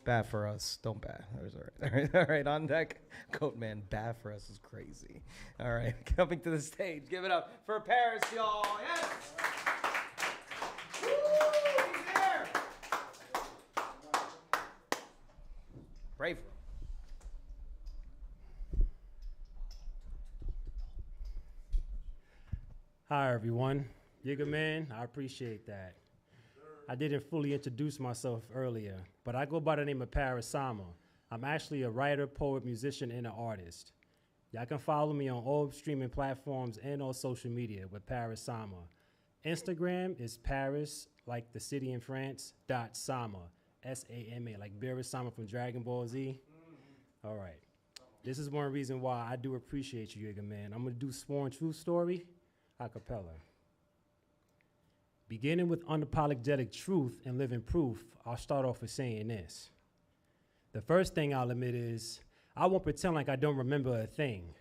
Bad for us. Don't bad. That was all right. All right, on deck, Goatman. Bad for us is crazy. All right, coming to the stage. Give it up for Paris, y'all. Yes. Woo, he's there. Brave. Hi, everyone. Yiga Man, I appreciate that. I didn't fully introduce myself earlier, but I go by the name of Paris Sama. I'm actually a writer, poet, musician, and an artist. Y'all can follow me on all streaming platforms and on social media with Paris Sama. Instagram is Paris, like the city in France, .Sama, S-A-M-A, like Beerus Sama from Dragon Ball Z. All right. This is one reason why I do appreciate you, Yiga Man. I'm going to do Sworn Truth Story a cappella. Beginning with unapologetic truth and living proof, I'll start off with saying this. The first thing I'll admit is I won't pretend like I don't remember a thing.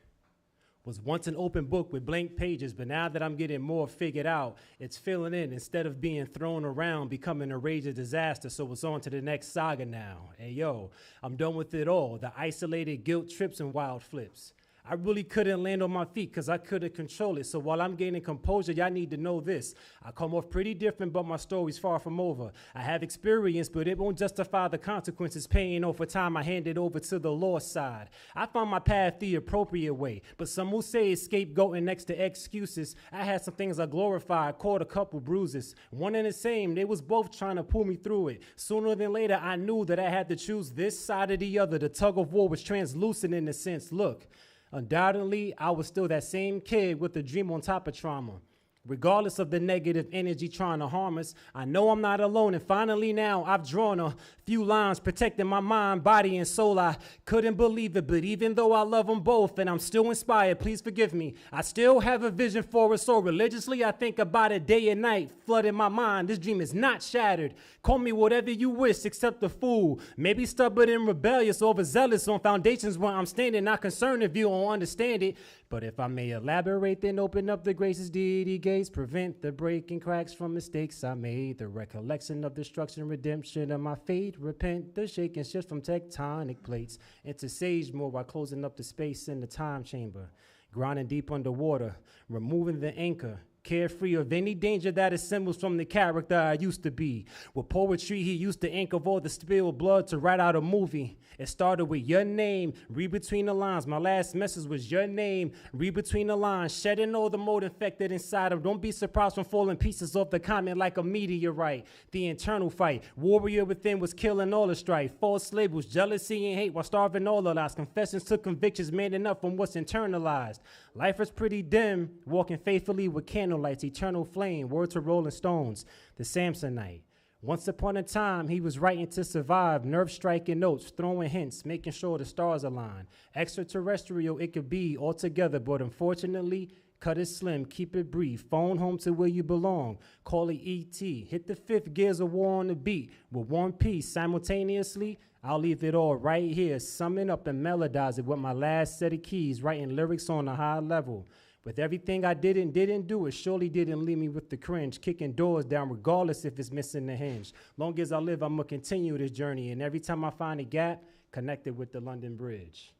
Was once an open book with blank pages, but now that I'm getting more figured out, it's filling in instead of being thrown around, becoming a rage of disaster, so it's on to the next saga now. Hey yo, I'm done with it all, the isolated guilt trips and wild flips. I really couldn't land on my feet because I couldn't control it. So while I'm gaining composure, y'all need to know this. I come off pretty different, but my story's far from over. I have experience, but it won't justify the consequences paying off for time I handed over to the law side. I found my path the appropriate way, but some will say it's scapegoating next to excuses. I had some things I glorified, caught a couple bruises. One and the same, they was both trying to pull me through it. Sooner than later, I knew that I had to choose this side or the other. The tug of war was translucent in a sense. Look. Undoubtedly, I was still that same kid with a dream on top of trauma. Regardless of the negative energy trying to harm us, I know I'm not alone, and finally now I've drawn a few lines protecting my mind, body, and soul. I couldn't believe it, but even though I love them both and I'm still inspired, please forgive me. I still have a vision for it, so religiously I think about it day and night, flooding my mind. This dream is not shattered. Call me whatever you wish except a fool. Maybe stubborn and rebellious, overzealous on foundations where I'm standing, not concerned if you don't understand it. But if I may elaborate, then open up the gracious deity gates, prevent the breaking cracks from mistakes I made, the recollection of destruction, redemption of my fate, repent the shaking shifts from tectonic plates into sage mode while closing up the space in the time chamber, grinding deep underwater, removing the anchor, carefree of any danger that assembles from the character I used to be. With poetry, he used to ink of all the spilled blood to write out a movie. It started with your name, read between the lines. My last message was your name, read between the lines. Shedding all the mold infected inside him. Don't be surprised when falling pieces off the comment like a meteorite. The internal fight, warrior within was killing all the strife. False labels, jealousy and hate while starving all the lies. Confessions to convictions, man enough from what's internalized. Life is pretty dim, walking faithfully with candlelights, eternal flame, word to Rolling Stones, the Samsonite. Once upon a time, he was writing to survive, nerve-striking notes, throwing hints, making sure the stars align. Extraterrestrial it could be altogether, but unfortunately, cut it slim, keep it brief, phone home to where you belong, call it E.T., hit the fifth gears of war on the beat, with one piece, simultaneously, I'll leave it all right here, summing up and melodize it with my last set of keys, writing lyrics on a high level. With everything I didn't do, it surely didn't leave me with the cringe, kicking doors down regardless if it's missing the hinge. Long as I live, I'm gonna continue this journey, and every time I find a gap, connect it with the London Bridge.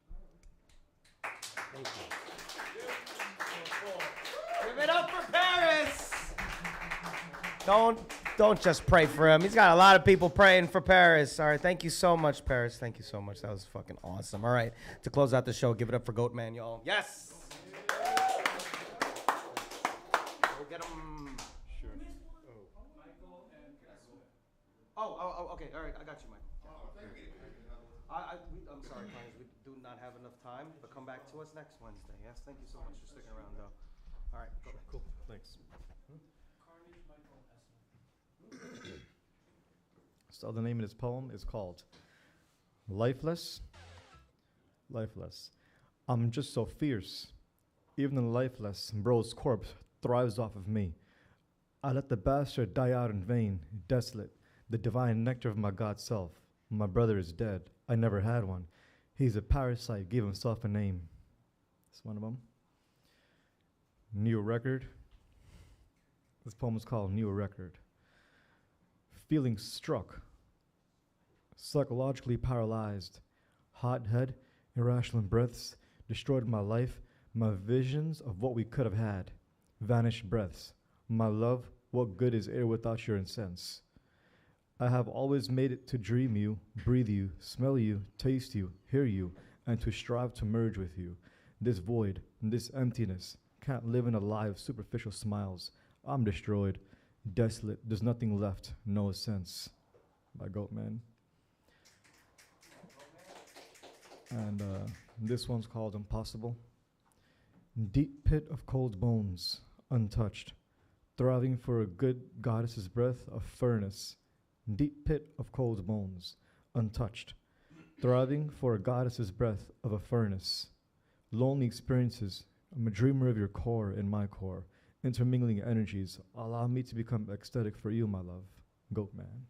Thank you. Give it up for Paris. Don't just pray for him. He's got a lot of people praying for Paris. All right, thank you so much, Paris. Thank you so much. That was fucking awesome. All right, to close out the show, give it up for Goatman, y'all. Yes. We'll get him. Sure. Oh, okay. All right, I got you, Mike. I'm sorry, clients. We do not have enough time, but come back to us next Wednesday. Yes, thank you so much for sticking around, though. All right, go. Cool. Thanks. So the name of this poem is called Lifeless. Lifeless. I'm just so fierce. Even the lifeless, bro's corpse thrives off of me. I let the bastard die out in vain, desolate, the divine nectar of my God self. My brother is dead. I never had one. He's a parasite, gave himself a name. That's one of them. New record. This poem is called New Record. Feeling struck, psychologically paralyzed, hot head, irrational breaths, destroyed my life, my visions of what we could have had, vanished breaths. My love, what good is air without your incense? I have always made it to dream you, breathe you, smell you, taste you, hear you, and to strive to merge with you. This void, this emptiness, can't live in a lie of superficial smiles. I'm destroyed, desolate, there's nothing left, no sense. By Goatman. And this one's called Impossible. Deep pit of cold bones, untouched, thriving for a good goddess's breath of furnace. Deep pit of cold bones, untouched, thriving for a goddess's breath of a furnace. Lonely experiences, I'm a dreamer of your core and my core. Intermingling energies, allow me to become ecstatic for you, my love. Goatman.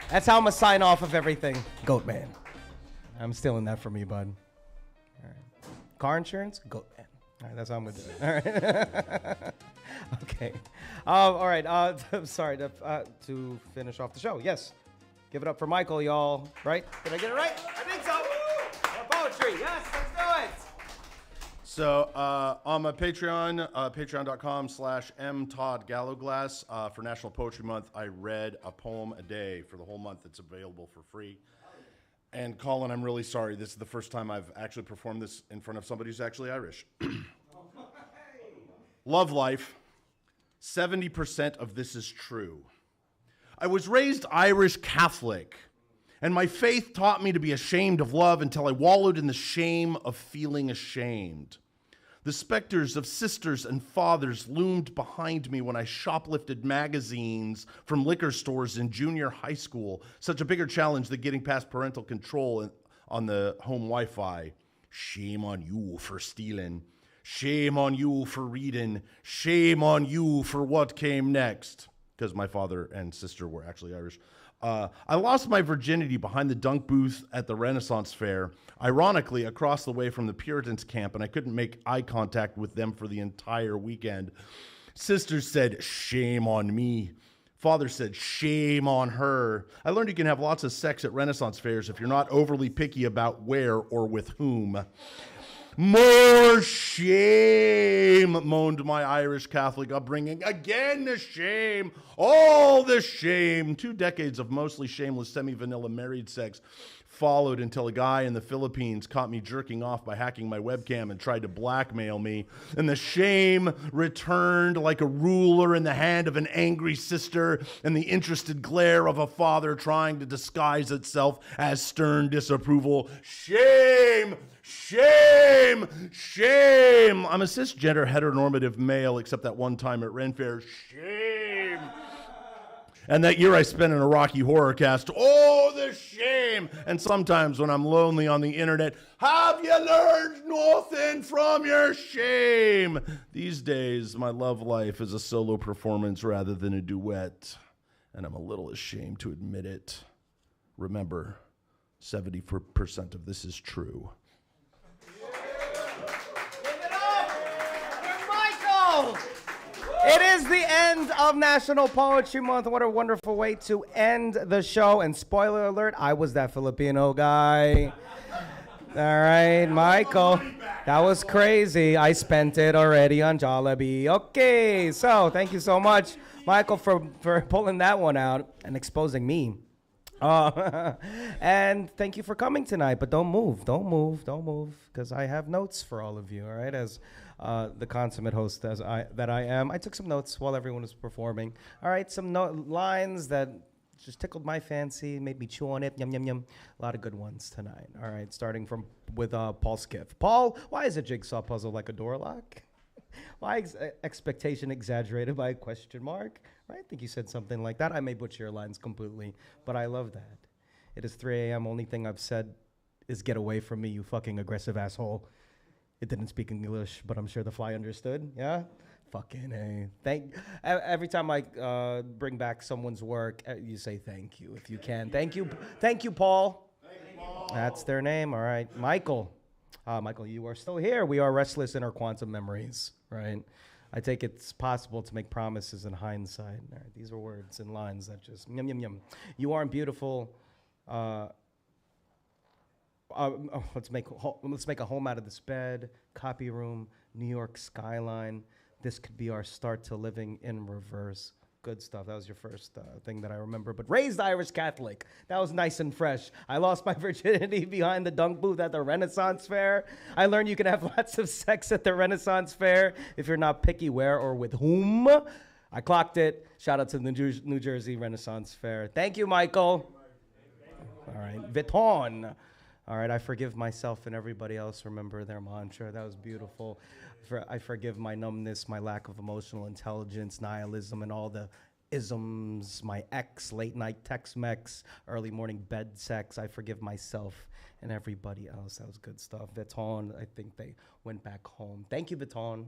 That's how I'm going to sign off of everything. Goatman. I'm stealing that from you, bud. All right. Car insurance? Goatman. All right, that's how I'm going to do it. All right. Okay. All right. I'm sorry to finish off the show. Yes. Give it up for Michael, y'all. Right? Did I get it right? I think so. More poetry. Yes, let's do it. So on my Patreon, patreon.com/mtoddgallowglass, for National Poetry Month, I read a poem a day for the whole month. It's available for free. And Colin, I'm really sorry. This is the first time I've actually performed this in front of somebody who's actually Irish. Love life. 70% of this is true. I was raised Irish Catholic, and my faith taught me to be ashamed of love until I wallowed in the shame of feeling ashamed. The specters of sisters and fathers loomed behind me when I shoplifted magazines from liquor stores in junior high school, such a bigger challenge than getting past parental control on the home Wi-Fi. Shame on you for stealing. Shame on you for reading. Shame on you for what came next. Because my father and sister were actually Irish. I lost my virginity behind the dunk booth at the Renaissance Fair, ironically across the way from the Puritans camp, and I couldn't make eye contact with them for the entire weekend. Sister said, shame on me. Father said, shame on her. I learned you can have lots of sex at Renaissance fairs if you're not overly picky about where or with whom. More shame, moaned my Irish Catholic upbringing. Again, the shame, all the shame. 2 decades of mostly shameless semi-vanilla married sex followed until a guy in the Philippines caught me jerking off by hacking my webcam and tried to blackmail me. And the shame returned like a ruler in the hand of an angry sister and the interested glare of a father trying to disguise itself as stern disapproval. Shame! Shame! Shame! I'm a cisgender heteronormative male, except that one time at Ren Fair. Shame! And that year I spent in a Rocky Horror Cast. Oh, the shame! And sometimes when I'm lonely on the internet, have you learned nothing from your shame? These days, my love life is a solo performance rather than a duet. And I'm a little ashamed to admit it. Remember, 70% of this is true. It is the end of National Poetry Month. What a wonderful way to end the show. And spoiler alert, I was that Filipino guy. All right, Michael. That was crazy. I spent it already on Jollibee. Okay, so thank you so much, Michael, for pulling that one out and exposing me. And thank you for coming tonight. But don't move, because I have notes for all of you, all right, as the consummate host that I am. I took some notes while everyone was performing. All right, some lines that just tickled my fancy, made me chew on it. Yum, yum, yum. A lot of good ones tonight. All right, starting with Paul Skiff. Paul, why is a jigsaw puzzle like a door lock? My expectation exaggerated by a question mark. Right? I think you said something like that. I may butcher your lines completely, but I love that. It is 3 a.m. Only thing I've said is get away from me, you fucking aggressive asshole. It didn't speak English, but I'm sure the fly understood. Yeah? Fucking A. Every time I bring back someone's work, you say thank you if you can. Thank you, Paul. Thank you, Paul. That's their name. All right. Michael. Michael, you are still here. We are restless in our quantum memories, right? I take it's possible to make promises in hindsight. All right, these are words and lines that just yum, yum, yum. You aren't beautiful. Let's make a home out of this bed, copy room, New York skyline. This could be our start to living in reverse. Good stuff. That was your first thing that I remember. But raised Irish Catholic. That was nice and fresh. I lost my virginity behind the dunk booth at the Renaissance Fair. I learned you can have lots of sex at the Renaissance Fair if you're not picky where or with whom. I clocked it. Shout out to the New Jersey Renaissance Fair. Thank you, Michael. All right. Vuitton. All right. I forgive myself and everybody else. Remember their mantra. That was beautiful. I forgive my numbness, my lack of emotional intelligence, nihilism, and all the isms, my ex, late night Tex-Mex, early morning bed sex. I forgive myself and everybody else. That was good stuff. Vuitton, I think they went back home. Thank you, Vuitton.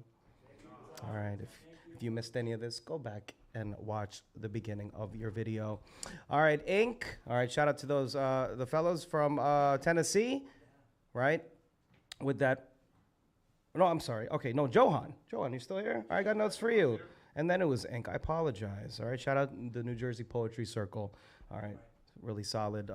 All right, if you missed any of this, go back and watch the beginning of your video. All right, Inc. All right, shout out to those, the fellows from Tennessee, right? With that. No, I'm sorry. Okay, no, Johan. Johan, you still here? I got notes for you. And then it was Inc. I apologize. All right, shout out the New Jersey Poetry Circle. All right, really solid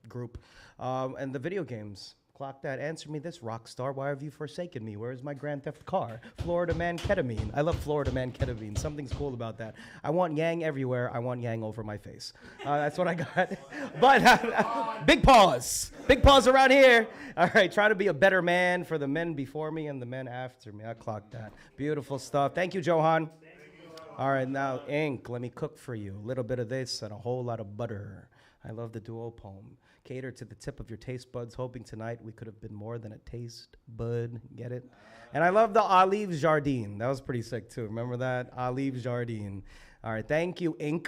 group. And the video games. Clock that. Answer me this, rock star. Why have you forsaken me? Where is my Grand Theft car? Florida man ketamine. I love Florida man ketamine. Something's cool about that. I want yang everywhere. I want yang over my face. That's what I got. But big pause. Big pause around here. All right, try to be a better man for the men before me and the men after me. I clocked that. Beautiful stuff. Thank you, Johan. All right, now, Inc., let me cook for you. A little bit of this and a whole lot of butter. I love the duo poem. Cater to the tip of your taste buds, hoping tonight we could have been more than a taste bud. Get it? And I love the Olive Jardine. That was pretty sick, too. Remember that? Olive Jardine. All right, thank you, Inc.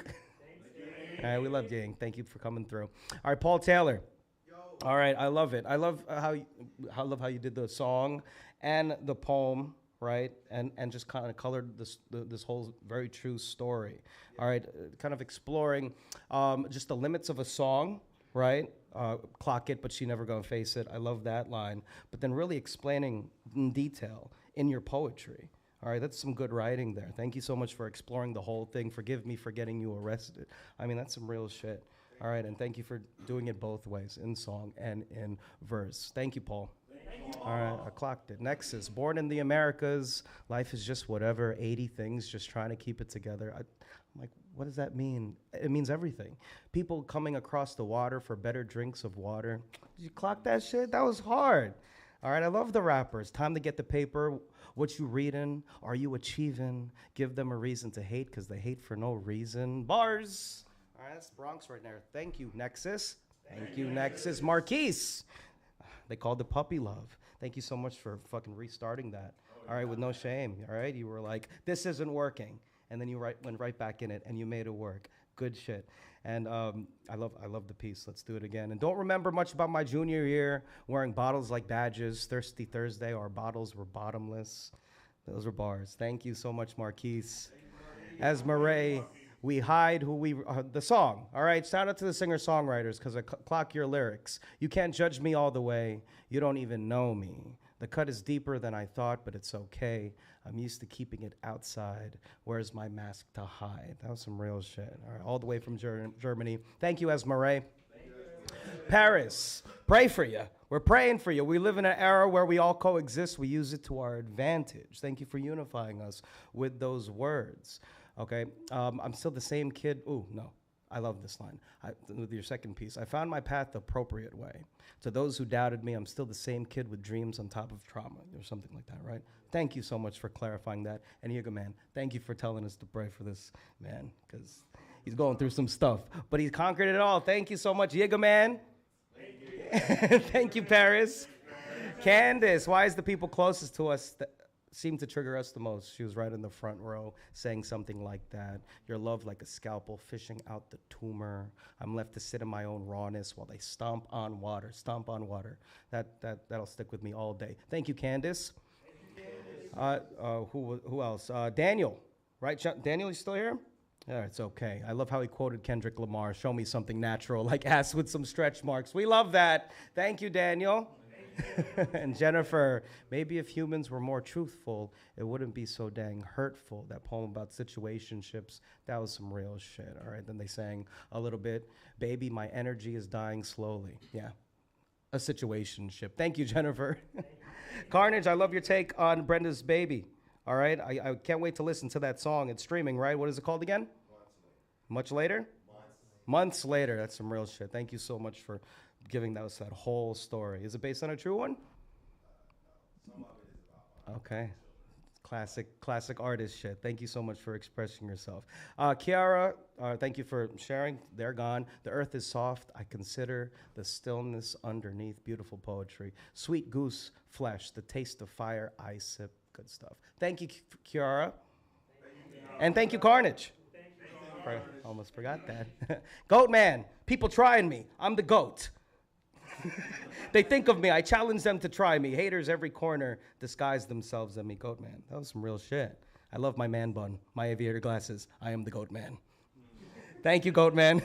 All right, we love you, Inc. Thank you for coming through. All right, Paul Taylor. All right, I love it. I love how you did the song and the poem, right? And just kind of colored this whole very true story. All right, kind of exploring just the limits of a song, right? Clock it, but she never gonna face it. I love that line. But then really explaining in detail in your poetry. All right, that's some good writing there. Thank you so much for exploring the whole thing. Forgive me for getting you arrested. I mean, that's some real shit. All right, and thank you for doing it both ways, in song and in verse. Thank you, Paul. All right, I clocked it. Nexus, born in the Americas, life is just whatever, 80 things, just trying to keep it together. I'm like, what does that mean? It means everything. People coming across the water for better drinks of water. Did you clock that shit? That was hard. All right, I love the rappers. Time to get the paper. What you reading? Are you achieving? Give them a reason to hate because they hate for no reason. Bars. All right, that's Bronx right there. Thank you, Nexus. Thank you, Nexus. Marquise. They called it puppy love. Thank you so much for fucking restarting that. All right, with no shame. All right, you were like, this isn't working. And then you went right back in it, and you made it work. Good shit. And I love the piece. Let's do it again. And don't remember much about my junior year, wearing bottles like badges, Thirsty Thursday, our bottles were bottomless. Those were bars. Thank you so much, Marquise. As Murray, we hide who we, the song. All right, shout out to the singer-songwriters, because I clock your lyrics. You can't judge me all the way. You don't even know me. The cut is deeper than I thought, but it's okay. I'm used to keeping it outside. Where's my mask to hide? That was some real shit. All right, all the way from Germany. Thank you, Esmeralda. Paris, pray for you. We're praying for you. We live in an era where we all coexist. We use it to our advantage. Thank you for unifying us with those words. Okay, I'm still the same kid. Ooh, no. I love this line. With your second piece, I found my path the appropriate way. To those who doubted me, I'm still the same kid with dreams on top of trauma, or something like that, right? Thank you so much for clarifying that. And Yiga Man, thank you for telling us to pray for this man, because he's going through some stuff. But he's conquered it all. Thank you so much, Yiga Man. Thank you, Paris. Candace, why is the people closest to us seemed to trigger us the most. She was right in the front row saying something like that. Your love like a scalpel fishing out the tumor. I'm left to sit in my own rawness while they stomp on water. Stomp on water. That'll stick with me all day. Thank you, Candace. Who else? Daniel, right? Daniel, you still here? Yeah, it's okay. I love how he quoted Kendrick Lamar. Show me something natural, like ass with some stretch marks. We love that. Thank you, Daniel. And Jennifer, maybe if humans were more truthful, it wouldn't be so dang hurtful. That poem about situationships, that was some real shit. All right, then they sang a little bit, baby, my energy is dying slowly. Yeah, a situationship. Thank you, Jennifer. Carnage, I love your take on Brenda's Baby. All right, I can't wait to listen to that song. It's streaming, right? What is it called again? Much later? Months later. That's some real shit. Thank you so much for giving us that whole story. Is it based on a true one? Okay. Classic artist shit. Thank you so much for expressing yourself. Kiara, thank you for sharing. They're gone. The earth is soft. I consider the stillness underneath. Beautiful poetry. Sweet goose flesh, the taste of fire I sip. Good stuff. Thank you, Kiara. And thank you, Carnage. Almost forgot that. Goat Man. People trying me. I'm the goat. They think of me. I challenge them to try me. Haters every corner disguise themselves as me. Goat Man. That was some real shit. I love my man bun, my aviator glasses. I am the Goat Man. Thank you, Goat Man.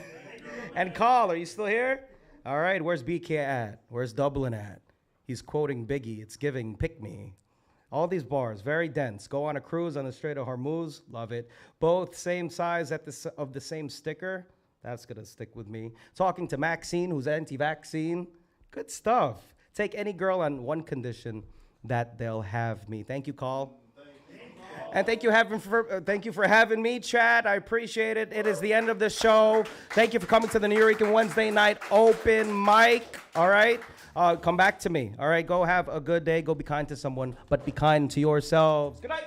And Carl, are you still here? All right, where's BK at? Where's Dublin at? He's quoting Biggie. It's giving pick me. All these bars, very dense. Go on a cruise on the Strait of Hormuz. Love it. Both same size of the same sticker. That's going to stick with me. Talking to Maxine, who's anti-vaccine. Good stuff. Take any girl on one condition, that they'll have me. Thank you, Carl. And thank you for having me, Chad. I appreciate it. It is the end of the show. Thank you for coming to the Nuyorican Wednesday night open mic. All right? Come back to me. All right? Go have a good day. Go be kind to someone, but be kind to yourselves. Good night.